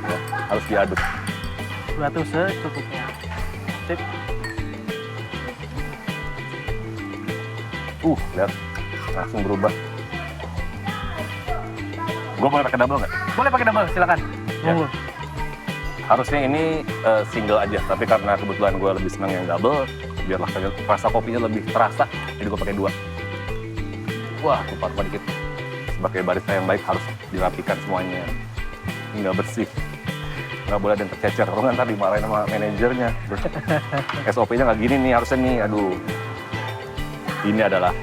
Ya, harus diaduk. Batu secukupnya. Sip. Lihat. Langsung berubah. Gue boleh pakai double nggak? Boleh pakai double, silakan. Ya. Monggo. Harusnya ini single aja, tapi karena kebetulan gue lebih senang yang double, biar rasa kopinya lebih terasa, jadi gue pakai 2. Wah, lupa dikit. Sebagai barista yang baik harus dirapikan semuanya, hingga bersih. Nggak boleh ada yang tercecer, kalau nggak ntar dimarahin sama manajernya. SOP-nya nggak gini nih, harusnya nih, aduh. Ini adalah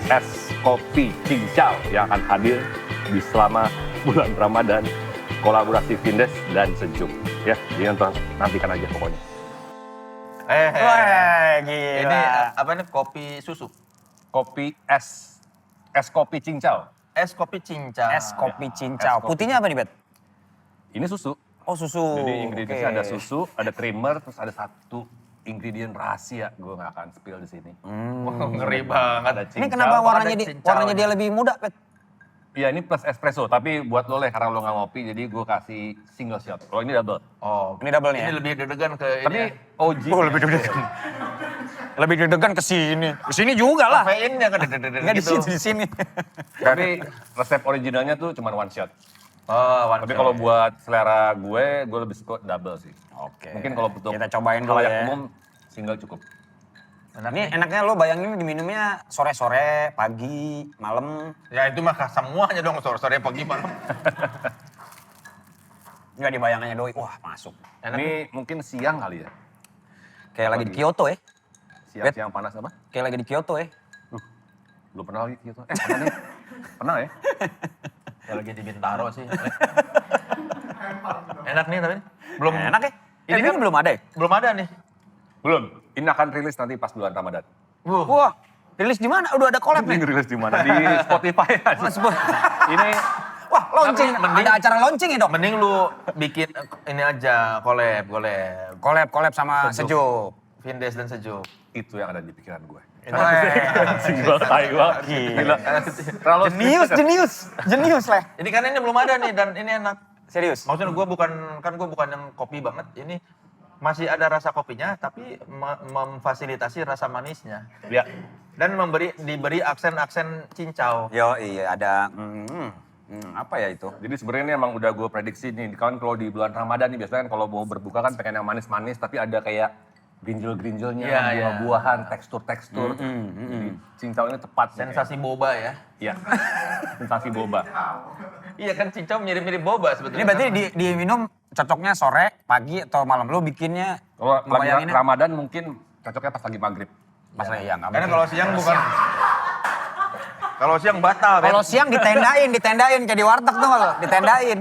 es kopi cincau yang akan hadir di selama bulan Ramadan, kolaborasi Vindes dan Sejuk. Ya, jadi nantikan aja pokoknya. Wah, gila. Ini apa nih, kopi susu? Kopi es kopi cincau. Es kopi cincau. Es kopi Ya, cincau. es kopi. Putihnya apa nih, Bet? Ini susu. Oh, susu. Jadi ingredientsnya Oke. ada susu, ada creamer, terus ada satu ingredient rahasia. Gue nggak akan spill di sini. Wah, ngeri banget. Ada Ini cincau. kenapa warnanya ada dia, cincau. warnanya dia lebih muda, Bet? Iya, ini plus espresso, tapi buat lo leh karena lo nggak ngopi, jadi gue kasih single shot. Kalau ini double. Oh, Ini double nih ini ya? lebih deg-degan ke Tapi ini. OG. Oh, lebih deg-degan. Lebih deg-degan ke sini. Ke sini juga lah. Kafeinnya kan deg-degan Enggak di gitu. sini, di sini. Tapi resep originalnya tuh cuma one shot. Oh, Tapi kalau buat selera gue lebih suka double sih. Oke. Mungkin kalau untuk kita cobain dulu khalayak ya. umum, single cukup. Ini enaknya lo bayangin diminumnya sore-sore, pagi, malam. ya itu mah semuanya dong, sore-sore pagi malam. Enggak dibayangannya doi. Wah, masuk. Ini mungkin siang kali ya? Kayak lagi di Kyoto ya. Siang-siang panas apa? Kayak lagi di Kyoto ya. Belum pernah lagi gitu. Pernah nih? Pernah ya? Ya lagi di Bintaro sih. Enak nih tapi belum Enak ya. Ini Ini kan belum ada ya? belum ada nih. Belum. Ini akan rilis nanti pas bulan Ramadan. Wah, rilis di mana? Udah ada collab Ini nih. rilis di mana? Di Spotify aja. Ini Wah, launching. Tapi mending- Ada acara launching ya, Dok? Mending lu bikin ini aja, collab. Collab sama Sejuk. Vindes dan Sejuk. itu yang ada di pikiran gue. Weh. Single tai banget. Gila. Terlalu Jenius lah. Ini kan ini belum ada nih dan ini enak. Serius. Maksudnya gue bukan yang kopi banget. Ini masih ada rasa kopinya tapi memfasilitasi rasa manisnya. Ya. Dan diberi aksen-aksen cincau. Yo, iya ada apa ya itu? Jadi sebenarnya ini emang udah gue prediksi nih. Kan kalau di bulan Ramadan nih biasanya kan kalau mau berbuka kan pengen yang manis-manis tapi ada kayak grinjel-grinjelnya, Iya, iya. buah-buahan, tekstur-tekstur. Jadi cincau ini tepat. Sensasi boba ya. Iya. Sensasi boba. Iya kan cincau mirip-mirip boba sebetulnya. Ini berarti diminum cocoknya sore, pagi atau malam. Lu bikinnya Kalau lagi bayanginnya- Ramadan mungkin cocoknya pas lagi maghrib. pas lagi ya nggak Karena mungkin. kalau siang bukan. Kalau siang batal. Ben. Kalau siang ditendain kayak di warteg tuh lo, ditendain.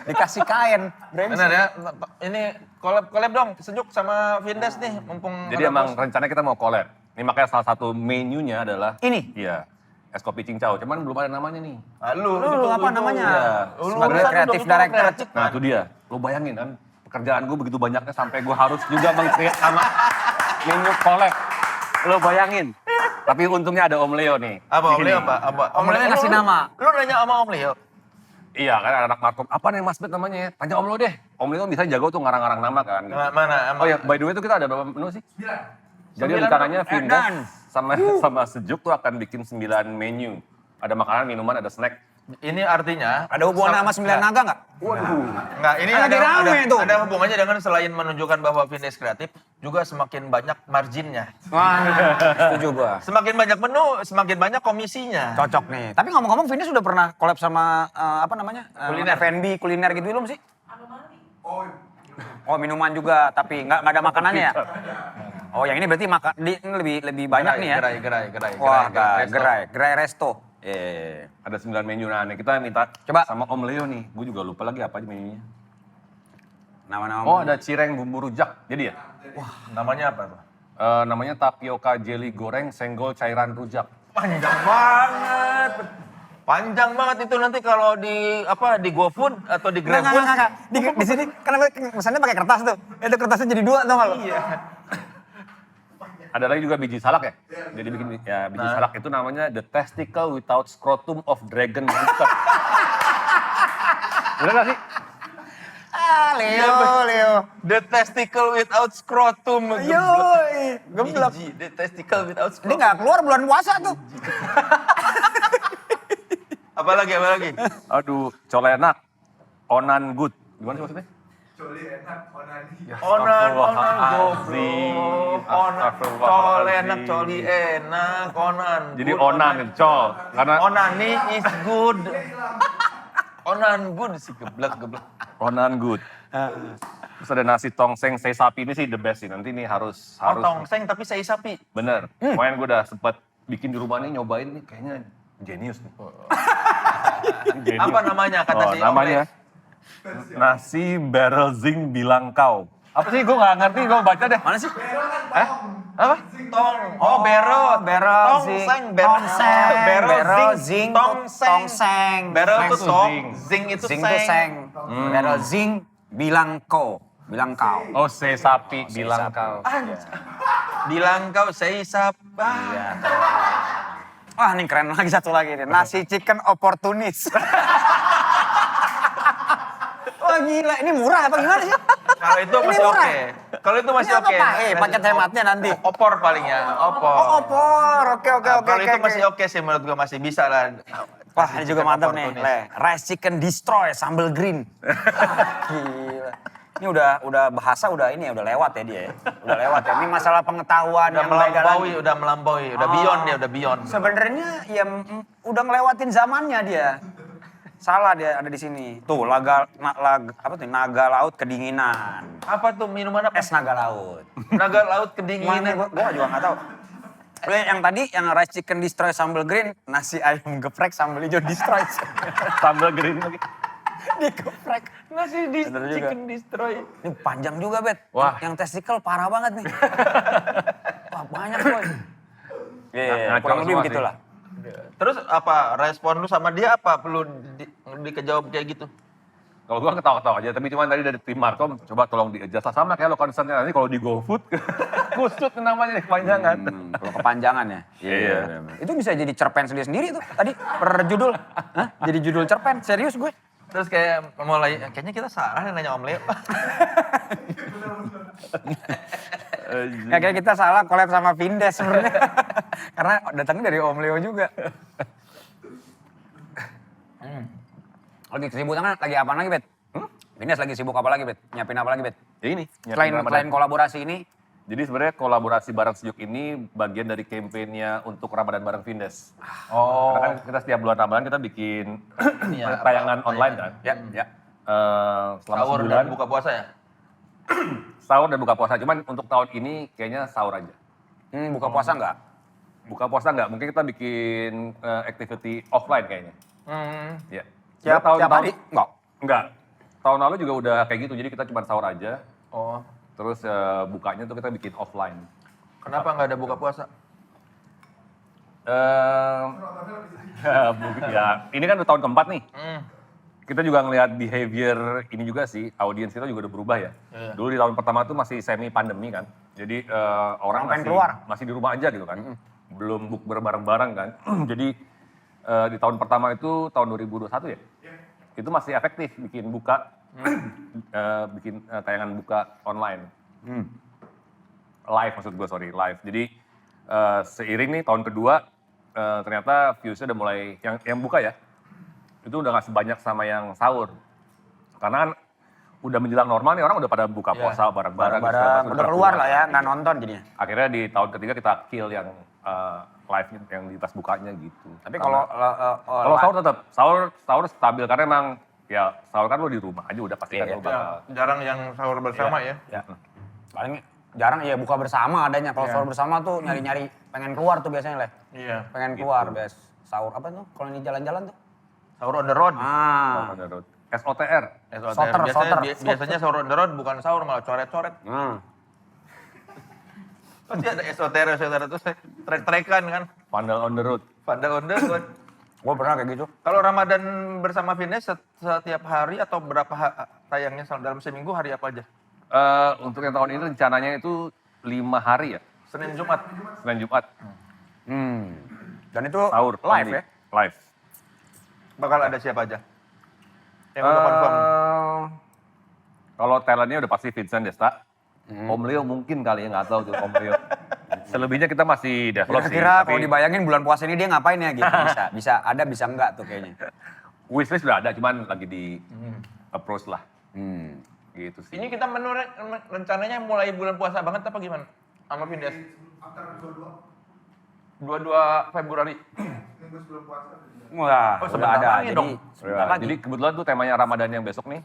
Dikasih kain. Benar ya. Ini collab dong, Sejuk sama Vindes nih, mumpung Jadi ada emang bos. rencananya kita mau collab. Ini makanya salah satu menunya adalah Ini? Iya. Es kopi cincau, cuman belum ada namanya nih. Ah, Lu apa namanya? Iya. Sebagai creative director. Nah itu dia, lo bayangin kan pekerjaan gue begitu banyaknya sampai gue harus juga meng-create sama menu collab. Lo bayangin. Tapi untungnya ada Om Leo nih. Apa di Om sini. Leo apa? Om Leo ngasih nama. Lu nanya sama Om Leo? Iya kan anak markom, apa nih Mas Bet namanya ya? Tanya Om Leo deh. Om Leo bisa jago tuh ngarang-ngarang nama kan. gitu. Mana? Oh ya, by the way itu kita ada berapa menu sih? 9. Jadi 9 rencananya Dan. Vindes sama Sejuk tuh akan bikin 9 menu. Ada makanan, minuman, ada snack. Ini artinya Ada hubungan sama 9 naga nggak? Enggak, ini Kan lagi rame tuh. ada hubungannya dengan selain menunjukkan bahwa Vindes kreatif, juga semakin banyak marginnya. Wah, setuju gua. Semakin banyak menu, semakin banyak komisinya. Cocok nih. Tapi ngomong-ngomong Vindes sudah pernah collab sama apa namanya? Kuliner. F&B, kuliner gitu belum sih? Oh, minuman juga, tapi nggak ada makanannya ya? Oh, yang ini berarti ini lebih banyak nih ya? Gerai. Wah, resto. gerai resto. Ada 9 menu. Nah, nih kita minta Coba. sama Om Leo nih. Gue juga lupa lagi apa aja menunya. Nama-nama. Oh, ada cireng bumbu rujak. Jadi ya? Namanya apa? Pak? Namanya tapioka jelly goreng senggol cairan rujak. Panjang banget itu nanti kalau di GoFood atau di GrabFood. Nggak. Di sini kan pesannya pakai kertas tuh. Itu kertasnya jadi 2 tau nggak lo? Iya. Ada lagi juga biji salak ya. Jadi bikin ya biji salak itu namanya the testicle without scrotum of dragon rooster. Bener gak sih? Leo. The testicle without scrotum. Yoi, gemblok. Biji, the testicle without Ini scrotum. nggak keluar bulan puasa tuh. Apalagi? Aduh, colenak. Onan good. Gimana sih maksudnya? Onan, Astagfirullahaladzim. col enak, coli enak, onan. Jadi good, onan, col. Karena Onani is good. Onan good sih, geblek. onan good. Terus ada nasi tongseng sei sapi ini sih the best sih. Nanti nih harus Tongseng tapi sei sapi. bener. Pokoknya gue udah sempet bikin di rumah nih nyobain nih kayaknya genius nih. Genius. Apa namanya kata si Om namanya nasi barrel zing bilang kau. Apa sih gue nggak ngerti, gue baca deh. Mana sih? Apa? Bero. Tongseng. Barrel Seng itu tuh tong, zing. zing itu Zing tuh seng. Barrel zing bilang kau. Oh sei sapi bilang kau. Bilang kau sei sapa. Wah, ini keren lagi satu lagi nih. Nasi chicken opportunis. Wah gila, ini murah apa gimana sih? Kalau itu Ini masih murah. oke. Kalau itu masih Ini apa, oke. Pak? Paket hematnya nanti. Opor paling ya, opor. Oh, opor. Oke. Kalau itu masih oke sih menurut gua masih bisa lah. Wah, ini juga mantap nih. Opportunis. Rice chicken destroy sambal green. Gila. Ini udah bahasa udah ini ya, udah lewat ya dia. Udah lewat ya. Ini masalah pengetahuan Udah yang beda lagi. melampaui, udah beyond dia, udah beyond. Sebenarnya ya udah ngelewatin zamannya dia. Salah dia ada di sini. Tuh, naga laut kedinginan. Apa tuh minuman apa? Es naga laut. Naga laut Mana kedinginan. gua juga nggak tahu. Yang tadi yang rice chicken destroy sambal green, nasi ayam geprek sambal hijau destroy. Sambal green lagi. Digeprek. Nasi Bener juga. chicken destroy. Ini panjang juga, Bet. Wah. Yang testikel parah banget nih. Wah, banyak boy. Iya, Ngaco kurang lebih semua begitulah. Terus apa respon lu sama dia apa? Perlu dikejawab kayak gitu? Kalau gua ketawa-ketawa aja, tapi cuman tadi dari tim Markom coba tolong di-adjust lah. Sama kayak lo concernnya nanti kalau di GoFood, kusut namanya kepanjangan. Kalau kepanjangan ya. Iya. bener. Itu bisa jadi cerpen sendiri tuh tadi per judul. Hah? Jadi judul cerpen, serius gue. Terus kayak mulai, kayaknya kita salah nih nanya Om Leo. Ya kayak kita salah collab sama Vindes sebenarnya. Karena datangnya dari Om Leo juga. Lagi kesibukan lagi apa lagi, Bet? Vindes lagi sibuk apa lagi, Bet? Nyiapin apa lagi, Bet? Ya ini. Selain kolaborasi ini, Jadi sebenarnya kolaborasi bareng sejuk ini bagian dari kampanyenya untuk Ramadan bareng Vindes. Oh. Karena kan kita setiap bulan Ramadan kita bikin Iya, tayangan online kan. ya. Selama Sahur sebulan. dan buka puasa ya? Sahur dan buka puasa. Cuman untuk tahun ini kayaknya sahur aja. Buka puasa enggak? Buka puasa nggak? Mungkin kita bikin activity offline kayaknya. Ya. Tiap hari? Enggak. Tahun lalu juga udah kayak gitu. Jadi kita cuma sahur aja. Oh. Terus bukanya tuh kita bikin offline. Kenapa nggak ada buka puasa? Ya, ini kan udah tahun keempat nih. Hmm. Kita juga ngelihat behavior ini juga sih, audiens kita juga udah berubah ya. Iya. Dulu di tahun pertama tuh masih semi pandemi kan. Jadi orang pengen masih keluar. masih di rumah aja gitu kan. Belum bukber bareng-bareng kan. Jadi di tahun pertama itu tahun 2021 ya. Itu masih efektif bikin buka bikin tayangan buka online. Live maksud gue, sorry, live. Jadi seiring nih tahun kedua ternyata viewsnya udah mulai, yang buka ya, itu udah nggak sebanyak sama yang sahur. Karena kan udah menjelang normal nih, orang udah pada buka puasa bareng-bareng. Udah keluar lah ya, nggak nonton jadinya. Akhirnya di tahun ketiga kita kill yang live yang di pas bukanya gitu. Tapi kalau Kalau sahur tetap, sahur stabil karena emang ya sahur kan lo di rumah aja udah pasti kan lo bakal. Jarang yang sahur bersama ya. ya, paling jarang ya buka bersama adanya. Kalau sahur bersama tuh nyari-nyari pengen keluar tuh biasanya lah. Iya. Pengen keluar, Bes. Sahur apa tuh? Kalau ini jalan-jalan tuh? Sahur on the road. Ah. SOTR. Soter. Biasanya sahur on the road bukan sahur malah coret-coret. Pasti ada SOTR terus trek-trekan kan. Vandal on the road. Pada on the road. Gue pernah kayak gitu. Kalau Ramadan bersama Vindes setiap hari atau berapa tayangnya dalam seminggu hari apa aja? Untuk yang tahun ini rencananya itu 5 hari ya. Senin Jumat. Senin Jumat. Dan itu Sahur. live only. ya? Live. Bakal ada siapa aja? Yang udah confirm. Kalau talentnya udah pasti Vincent Desta. Om Leo mungkin kali ya, nggak tahu tuh Om Leo. Selebihnya kita masih develop sih. Kira-kira tapi kalau dibayangin bulan puasa ini dia ngapain ya gitu. Bisa ada, bisa enggak tuh kayaknya. wishlist udah ada, cuman lagi di approach lah. Gitu sih. Ini kita rencananya mulai bulan puasa banget apa gimana? Sama Vindes? Antara 22 Februari. minggu sebelum puasa. Wah, Oh, udah sebentar ada. lagi Jadi dong. sebentar lagi. Jadi kebetulan tuh temanya Ramadan yang besok nih,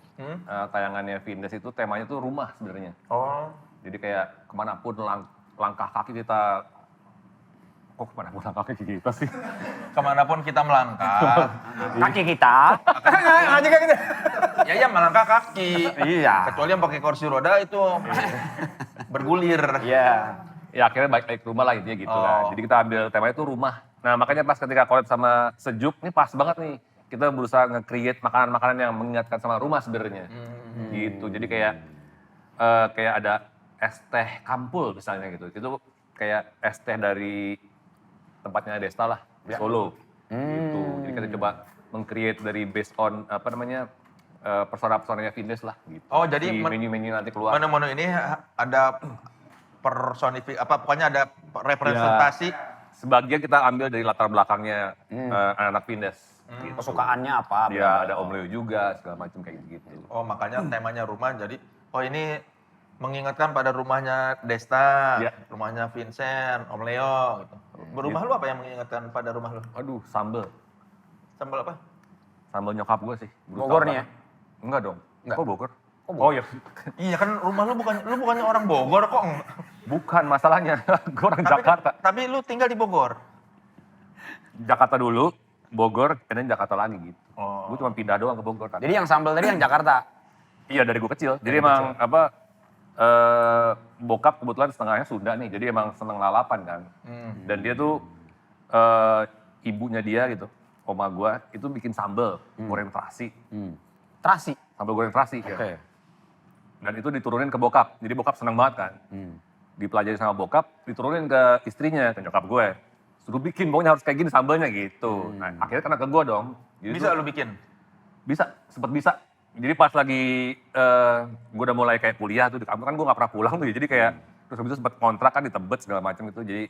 tayangannya Vindes itu temanya tuh rumah sebenarnya. Oh. Jadi kayak kemanapun langkah kaki kita, kok kemanapun langkah kaki kita sih? Kemanapun kita melangkah. Kaki kita. Aja kayak gitu. ya melangkah kaki. Iya. Kecuali yang pakai kursi roda itu bergulir. Iya. Ya akhirnya balik rumah lah intinya gitu kan. Jadi kita ambil temanya itu rumah. Nah makanya pas ketika collab sama Sejuk, ini pas banget nih. Kita berusaha nge-create makanan-makanan yang mengingatkan sama rumah sebenarnya. Gitu, jadi kayak ada es teh kampul misalnya gitu. Itu kayak es teh dari tempatnya Desta lah, di Solo. Gitu. Jadi kita coba meng-create dari based on apa namanya persona-personanya Vindes lah gitu. Oh, jadi di menu-menu nanti keluar. Menu-menu ini ada pokoknya ada representasi. Sebagian kita ambil dari latar belakangnya anak-anak Vindes. Gitu. Kesukaannya apa? Ya ada Om Leo juga segala macam kayak gitu. Oh, makanya temanya rumah. Jadi, ini mengingatkan pada rumahnya Desta, Ya. rumahnya Vincent, Om Leo gitu. Rumah lu apa yang mengingatkan pada rumah lu? Aduh, sambel. Sambal apa? Sambel nyokap gue sih. Brutal Bogor nih ya? banget. Enggak dong. Enggak. Kok Bogor? Bogor? Oh iya. Iya kan rumah lu bukannya orang Bogor kok. Bukan masalahnya. Gue orang Jakarta. Tapi lu tinggal di Bogor. Jakarta dulu, Bogor, dan Jakarta lagi gitu. Oh. Gue cuma pindah doang ke Bogor kan. Jadi yang sambal tadi yang Jakarta. Iya dari gue kecil. Jadi emang apa bokap kebetulan setengahnya Sunda nih, jadi emang seneng lalapan kan. Dan dia tuh ibunya dia gitu, oma gua itu bikin sambal goreng terasi, Terasi. sambal goreng terasi. Oke. Ya. Dan itu diturunin ke bokap, jadi bokap seneng banget kan. Dipelajari sama bokap, diturunin ke istrinya, ke nyokap gue. Suruh bikin, pokoknya harus kayak gini sambalnya gitu. Nah akhirnya kena ke gue dong. Jadi Bisa tuh- lu bikin? Bisa, sempet bisa. Jadi pas lagi gue udah mulai kayak kuliah tuh di kampung kan gue gak pernah pulang tuh. Jadi kayak terus habis itu sempet kontrak kan di Tebet segala macam gitu. Jadi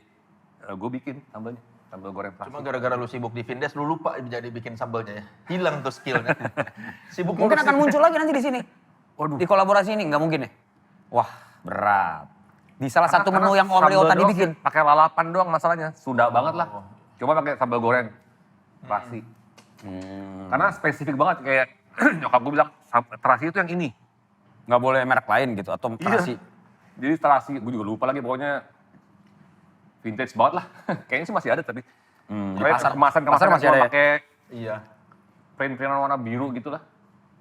gue bikin sambalnya, sambal goreng terasi. Cuma gara-gara lu sibuk di Vindes, lu lupa jadi bikin sambalnya ya. Hilang tuh skillnya. Sibuk Mungkin ngurusin- akan muncul lagi nanti di sini. Waduh. Di kolaborasi ini, nggak mungkin ya? Wah, berat. Di salah satu Karena menu yang Om Leo sambal tadi doang bikin. sih, pakai lalapan doang masalahnya. Sunda banget lah. Coba pakai sambal goreng terasi. Karena spesifik banget kayak nyokap gue bilang terasi itu yang ini. Nggak boleh merek lain gitu, atau terasi. Jadi terasi, gue juga lupa lagi pokoknya vintage banget lah. Kayaknya sih masih ada tapi. Di Kayak pasar kemasan masih ada ya? pakai Iya. print-printan warna biru gitu lah.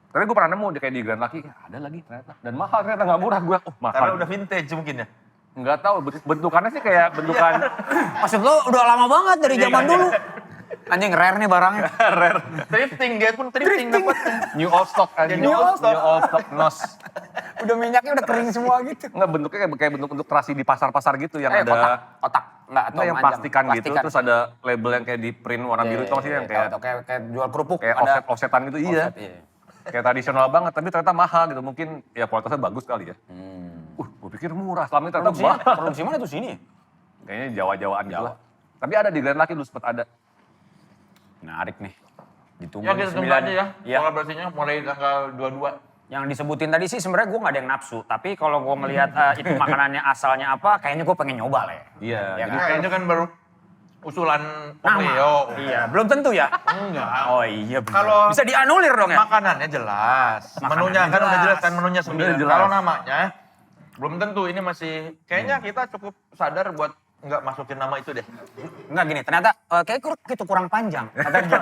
Tapi gue pernah nemu kayak di Grand Lucky, ada lagi ternyata. Dan mahal ternyata, nggak murah gue. Oh mahal. Karena udah vintage mungkin ya. Nggak tahu, bentukannya sih kayak bentukan Maksud lo udah lama banget dari zaman dulu. Anjing rare nih barangnya. rare. Thrifting, dia pun thrifting dapatnya. New old stock aja. New old stock. New old stock, nos. Udah minyaknya udah kering semua gitu. Nggak, bentuknya kayak bentuk terasi di pasar-pasar gitu yang ada kotak. Enggak, atau Nggak, yang manjang. plastikan gitu, terus ada label yang kayak di print warna biru itu maksudnya yang kayak kayak jual kerupuk. kayak ada offsetan gitu, iya. offset, iya. Kayak tradisional banget, tapi ternyata mahal gitu. Mungkin ya kualitasnya bagus kali ya. Gue pikir murah, selama ini ternyata Produksinya, mahal. produksi mana tuh sini? Kayaknya Jawa-Jawaan gitu lah. Tapi ada di Grand Lucky dulu sempet ada. Menarik nih. Ditunggu Ya kita tunggu 9. aja ya. Iya. Kolaborasinya mulai tanggal 22. Yang disebutin tadi sih sebenarnya gue nggak ada yang nafsu. Tapi kalau gue ngelihat itu makanannya asalnya apa, kayaknya gue pengen nyoba lah ya. Iya, Ya jadi kan? Kayaknya kan baru usulan Om Nama. Leo. Iya, belum tentu ya. Enggak. Oh iya benar. Kalau Bisa dianulir dong ya? makanannya jelas. Makanannya Menunya kan udah jelas. jelas kan menunya 9. jelas. Kalau namanya belum tentu ini masih kayaknya kita cukup sadar buat nggak masukin nama itu deh. Enggak gini, ternyata kayak itu kurang panjang. Katanya gitu.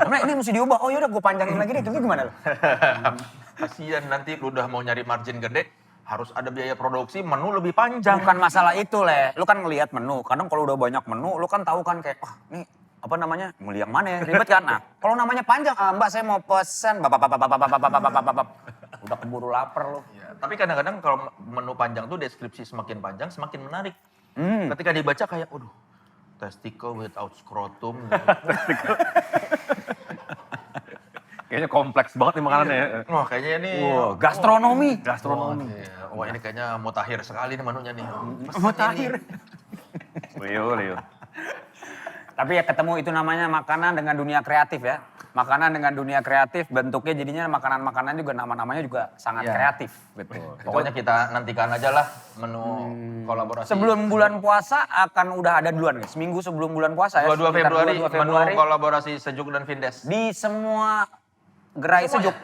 Karena ini mesti diubah. Oh yaudah gue panjangin lagi deh. Itu gimana lo? Kasian nanti lu udah mau nyari margin gede, harus ada biaya produksi, menu lebih panjang. Bukan masalah itu Le. Lu kan ngelihat menu. Kadang kalau udah banyak menu, lu kan tahu kan kayak, wah ini apa namanya, milih yang mana ya, ribet kan. Nah kalau namanya panjang, Mbak saya mau pesen, udah keburu lapar lu. Ya, tapi kadang-kadang kalau menu panjang tuh deskripsi semakin panjang, semakin menarik. Ketika dibaca kayak, waduh, testicle without scrotum. Gitu. kayaknya kompleks banget nih makanannya ya. Wah kayaknya ini... Wow, gastronomi. Gastronomi. Iya. Wah ini kayaknya mutakhir sekali nih menunya nih. Mutakhir. Leo. Tapi ya ketemu itu namanya makanan dengan dunia kreatif ya. Makanan dengan dunia kreatif bentuknya jadinya makanan-makanan juga nama-namanya juga sangat Iya. kreatif. Betul. Pokoknya kita nantikan aja lah menu kolaborasi. Sebelum bulan puasa akan udah ada duluan nih. Seminggu sebelum bulan puasa ya. 22 sekitar Februari, 22 Februari menu kolaborasi Sejuk dan Vindes. di semua gerai sejuk.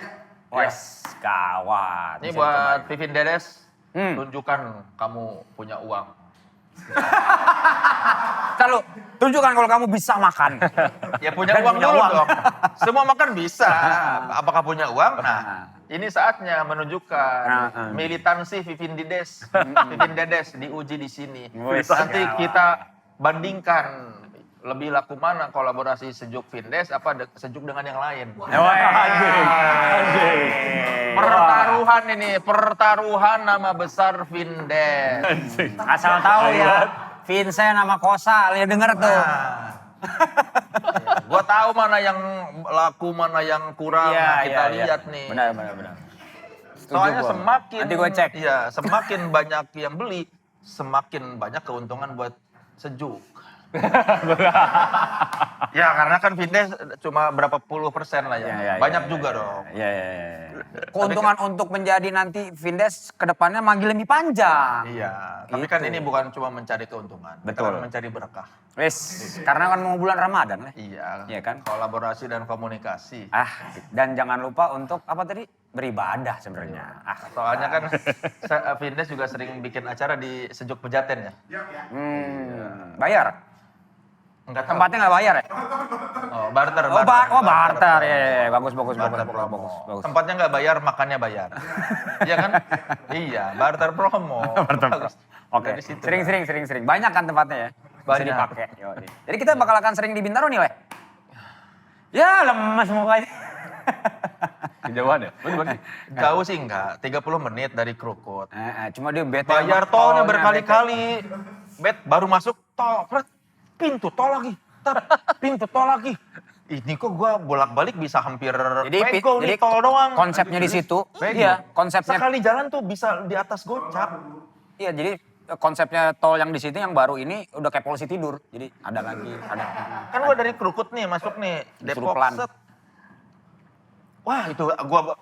Wes, gawat. Ini Bisa buat dicobain. Vivin Dedes, Hmm. tunjukkan kamu punya uang. Lalu tunjukkan kalau kamu bisa makan. Ya punya Dan uang punya dulu uang. dong. Semua makan bisa. Apakah punya uang? Nah, ini saatnya menunjukkan militansi Vivin Dedes. Vivin Dedes diuji di sini. Wes, Nanti gawat. kita bandingkan lebih laku mana kolaborasi Sejuk Vindes apa Sejuk dengan yang lain. Pertaruhan ini, pertaruhan nama besar Vindes. Asal tahu ya, Vincent sama Kosa, ya denger tuh. Gua tahu mana yang laku, mana yang kurang. Nah, kita lihat nih. Benar. Soalnya gua. semakin Nanti gue cek. Iya, semakin banyak yang beli, semakin banyak keuntungan buat Sejuk. Ya karena kan Vindes cuma berapa puluh persen lah ya. Banyak juga dong. Iya. Keuntungan untuk menjadi nanti Vindes ke depannya manggil lebih panjang. Iya, tapi kan ini bukan cuma mencari keuntungan, Betul. kita mencari berkah. Wes, karena kan mau bulan Ramadan lah. Iya, Iya kan? kolaborasi dan komunikasi. Dan jangan lupa untuk apa tadi? Beribadah sebenarnya. Soalnya kan Vindes juga sering bikin acara di Sejuk Pejaten ya. Bayar? Enggak tahu. Tempatnya nggak bayar ya? Oh, barter. Oh, barter. Ya, bagus. Barter promo. Tempatnya nggak bayar, makannya bayar. Iya kan? Iya, barter promo. Bagus. Oke, Dari situ, sering. Banyak kan tempatnya ya? Bisa Banyak. dipakai. Yoi. Jadi kita bakal akan sering di Bintaro nih, Le? Ya, lemas mukanya. Kejauhan ya? Lu di mana sih? Jauh sih enggak, 30 menit dari Krukut. Cuma dia bete. Bayar sama tolnya tolnya, berkali-kali. Baru masuk tol, pintu tol lagi. Pintu tol lagi. Ini kok gua bolak-balik bisa hampir pego nih tol doang. Konsepnya di situ, iya, konsepnya. Sekali jalan tuh bisa di atas gocap. Iya, jadi konsepnya tol yang di situ yang baru ini udah kayak polisi tidur. Jadi ada lagi, ada. Kan gua dari Krukut nih masuk nih, Disuruh Depok pelan. set. Wah, itu gua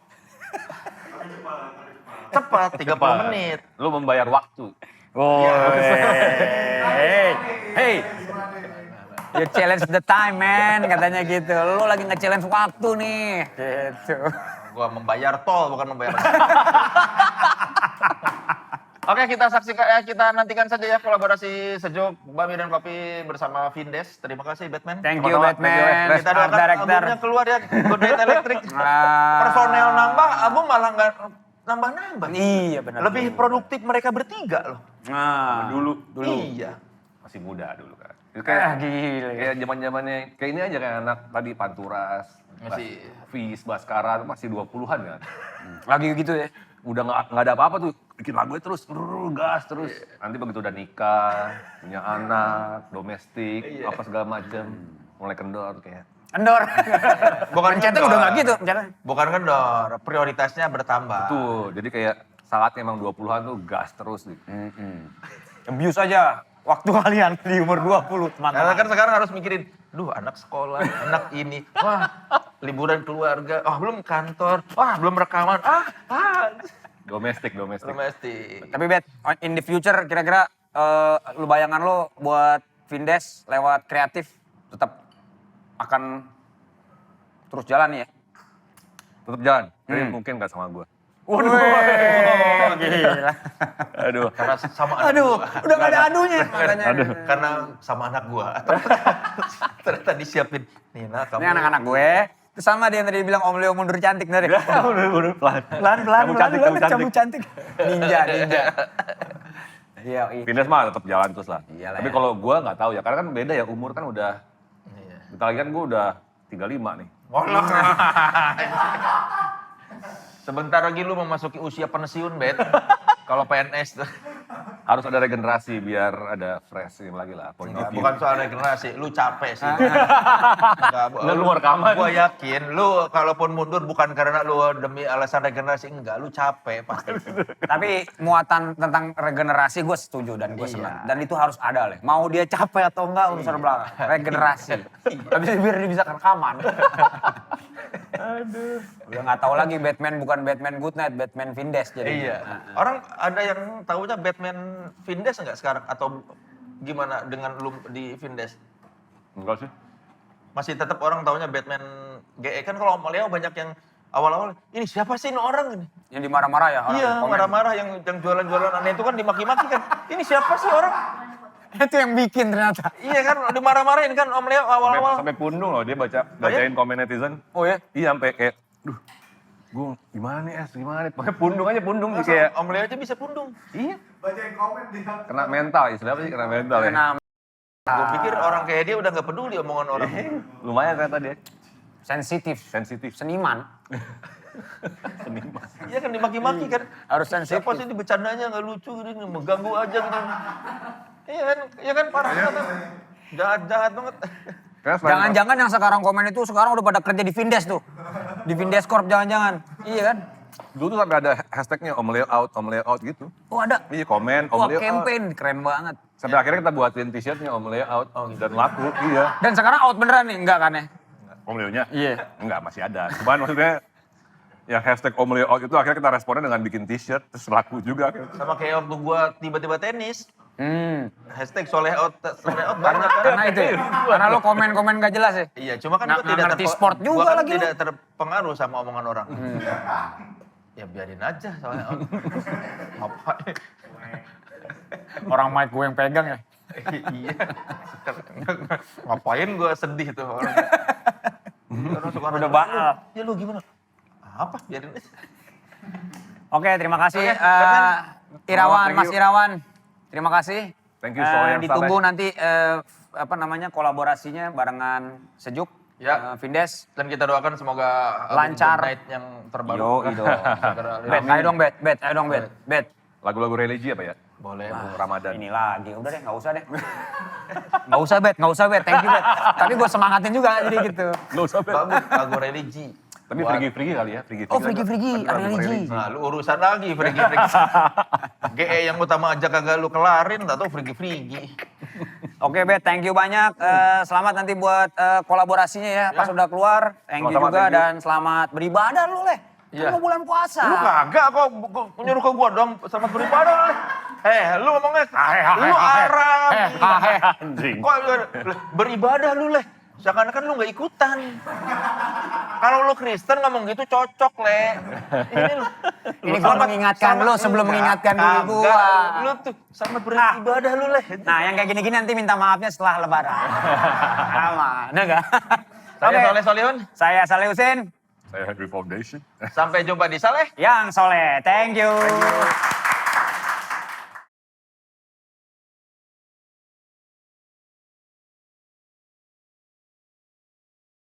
cepat 30 menit. Lu membayar waktu. Oh, hey, you challenge the time, man, katanya gitu. Lu lagi nge-challenge waktu nih, gitu. Gua membayar tol bukan membayar. Oke, kita nantikan saja ya kolaborasi sejuk Bami dan Kopi bersama Vindes. Terima kasih Batman. Thank you, Sama-sama, Batman. Kita Art doakan director. albumnya keluar ya, Good Night Electric. Personel nambah, album malah nggak nambah-nambah. Iya, benar. Lebih produktif mereka bertiga loh. Nah, Dulu. Iya. Masih muda dulu kan. Itu Kayak kayak gila. kayak zaman-zamannya kayak ini aja kayak anak tadi Panturas, Masih- Fis, Baskara masih 20-an kan. Lagi gitu ya. Udah nggak ada apa-apa tuh, bikin lagunya terus, gas terus. Nanti begitu udah nikah, punya anak, domestik, apa segala macem, mulai kendor kayak. Endor. Bukan Pencetnya kendor. udah nggak gitu, pencetnya. Bukan kendor, prioritasnya bertambah. Tuh, jadi kayak saatnya emang 20-an tuh gas terus gitu. Abuse aja waktu kalian di umur 20, Karena teman-teman. kan sekarang harus mikirin, duh anak sekolah, anak ini, wah liburan keluarga, wah belum kantor, wah belum rekaman, Domestik. domestik. Tapi Bet, in the future kira-kira lu bayangan lu buat Vindes lewat kreatif tetap akan terus jalan ya? Tetap jalan, tapi mungkin gak sama gue. Waduh, gila. Aduh. Karena sama anak Aduh, gua. udah gak ada adunya. Makanya. Karena sama anak gua. Ternyata disiapin, Nina kamu. Ini anak-anak gue. Itu sama dia yang tadi bilang Om Leo mundur cantik dari. Udah pelan. Pelan-pelan, Cabut cabut cantik. Ninja. Iya, Vindes mah tetap jalan terus lah. Iyalah Tapi ya. kalau gue nggak tahu ya, karena kan beda ya umur kan udah. Iya. Bentar lagi kan gue udah 35 nih. Sebentar lagi lu memasuki usia pensiun, Bet. Kalau PNS tuh. Harus ada regenerasi biar ada fresh lagi lah. Point of view. Bukan soal regenerasi, lu capek sih. Enggak, Lu rekaman. Gua yakin, lu kalaupun mundur bukan karena lu demi alasan regenerasi, enggak, lu capek pasti. Tapi muatan tentang regenerasi gue setuju dan gue senang. Dan itu harus ada, Le. Mau dia capek atau enggak urusan belakang. Regenerasi. Tapi biar dia bisa rekaman. Aduh. Udah gak tahu lagi Batman bukan Batman Goodnight, Batman Vindes jadi. Iya. Orang ada yang tahunya Batman Vindes enggak sekarang? Atau gimana dengan lu di Vindes? Enggak sih. Masih tetap orang tahunya Batman GE. Kan kalau Om Leo banyak yang awal-awal, ini siapa sih ini orang ini? Yang dimarah-marah ya? orang Iya, komen. marah-marah yang jualan-jualan aneh itu kan dimaki-maki kan. Ini siapa sih orang? Itu yang bikin ternyata. Iya kan, dimarah-marahin kan Om Leo awal-awal. Sampai pundung loh dia bacain komen netizen. Oh ya? Iya sampai kayak, duh, gue gimana nih gimana nih. Pokoknya pundung aja pundung sih kayak. Om Leo aja bisa pundung. Iya. Bacain komen dia. Kena mental, istilahnya apa sih kena mental ya. Nah, Gue pikir orang kayak dia udah gak peduli omongan orang. Lumayan ternyata dia. sensitif. Sensitif. Seniman. Seniman. Iya kan dimaki-maki kan. Harus sensitif. Siapa sih ini bercandanya gak lucu gitu, mengganggu aja gitu. Iya kan parah banget. Jahat banget. Karena selain- Jangan-jangan yang sekarang komen itu sekarang udah pada kerja di Vindes tuh. Di Vindes Corp jangan-jangan. Iya kan? Dulu tuh sampai ada hashtagnya Om Layout gitu. Oh ada. Iya komen Om Wah Layout. campaign, keren banget. Sampai akhirnya kita buatin t-shirtnya Om Layout dan laku. Iya. Dan sekarang out beneran nih, enggak kan ya? Om Leonya? Iya. Enggak, masih ada. Cuman maksudnya yang hashtag Om Layout itu akhirnya kita responnya dengan bikin t-shirt terus laku juga. Sama kayak waktu gua tiba-tiba tenis. Hashtag solehout banyak kan. Karena itu ya? Karena lo komen-komen gak jelas ya? Iya, cuma kan Nggak gua tidak ngerti sport juga gua kan lagi lu. tidak terpengaruh sama omongan orang. Ya biarin aja soalnya. Ngapain? Orang mic gue yang pegang ya? Iya. Ngapain gue sedih tuh orang. Orang suka Udah nanya, baal. Ya lu gimana? Apa? Biarin aja. Oke, terima kasih Oke, Batman. Irawan, Thank Mas you. Irawan. Terima kasih. Thank you, Soe yang Ditunggu Saleh. nanti kolaborasinya barengan Sejuk, Ya. Vindes. Dan kita doakan semoga album Lancar. Good Night yang terbaru. Yo, itu. Segera Bet, rilis. ayo dong Bet, ayo dong Bet. Lagu-lagu religi apa ya? Boleh. Ramadan. Ini lagi, udah deh, nggak usah deh. Nggak usah Bet, thank you Bet. Tapi gue semangatin juga jadi gitu. Nggak usah, Bet. Bagus, lagu religi. Tapi Buat- frigi kali ya, frigi. Oh, frigi, Lagu religi. Nah, lu urusan lagi frigi-frigi. GE yang utama aja kagak lu kelarin, atau frigi-frigi. Oke Bet, thank you banyak. Selamat nanti buat kolaborasinya ya, pas udah keluar. Thank you Sama-sama, juga thank you. dan selamat beribadah lu Leh. Iya. Kan mau bulan puasa. Lu kagak kok nyuruh ke gua dong, selamat beribadah lu. Lu ngomongnya, lu Arab. Anjing. Kok beribadah lu Leh? Seakan-akan lu gak ikutan. Kalau lu Kristen ngomong gitu cocok, Le. Ini gua mengingatkan lu sebelum mengingatkan diri gua. Lu tuh selamat beribadah lu, Le. Nah, yang kayak gini-gini nanti minta maafnya setelah lebaran. Aman, enggak? Saya Soleh Solihun. Saya Saleh Husin. Saya Henry Foundation. Sampai jumpa di Saleh. Yang Soleh. Thank you.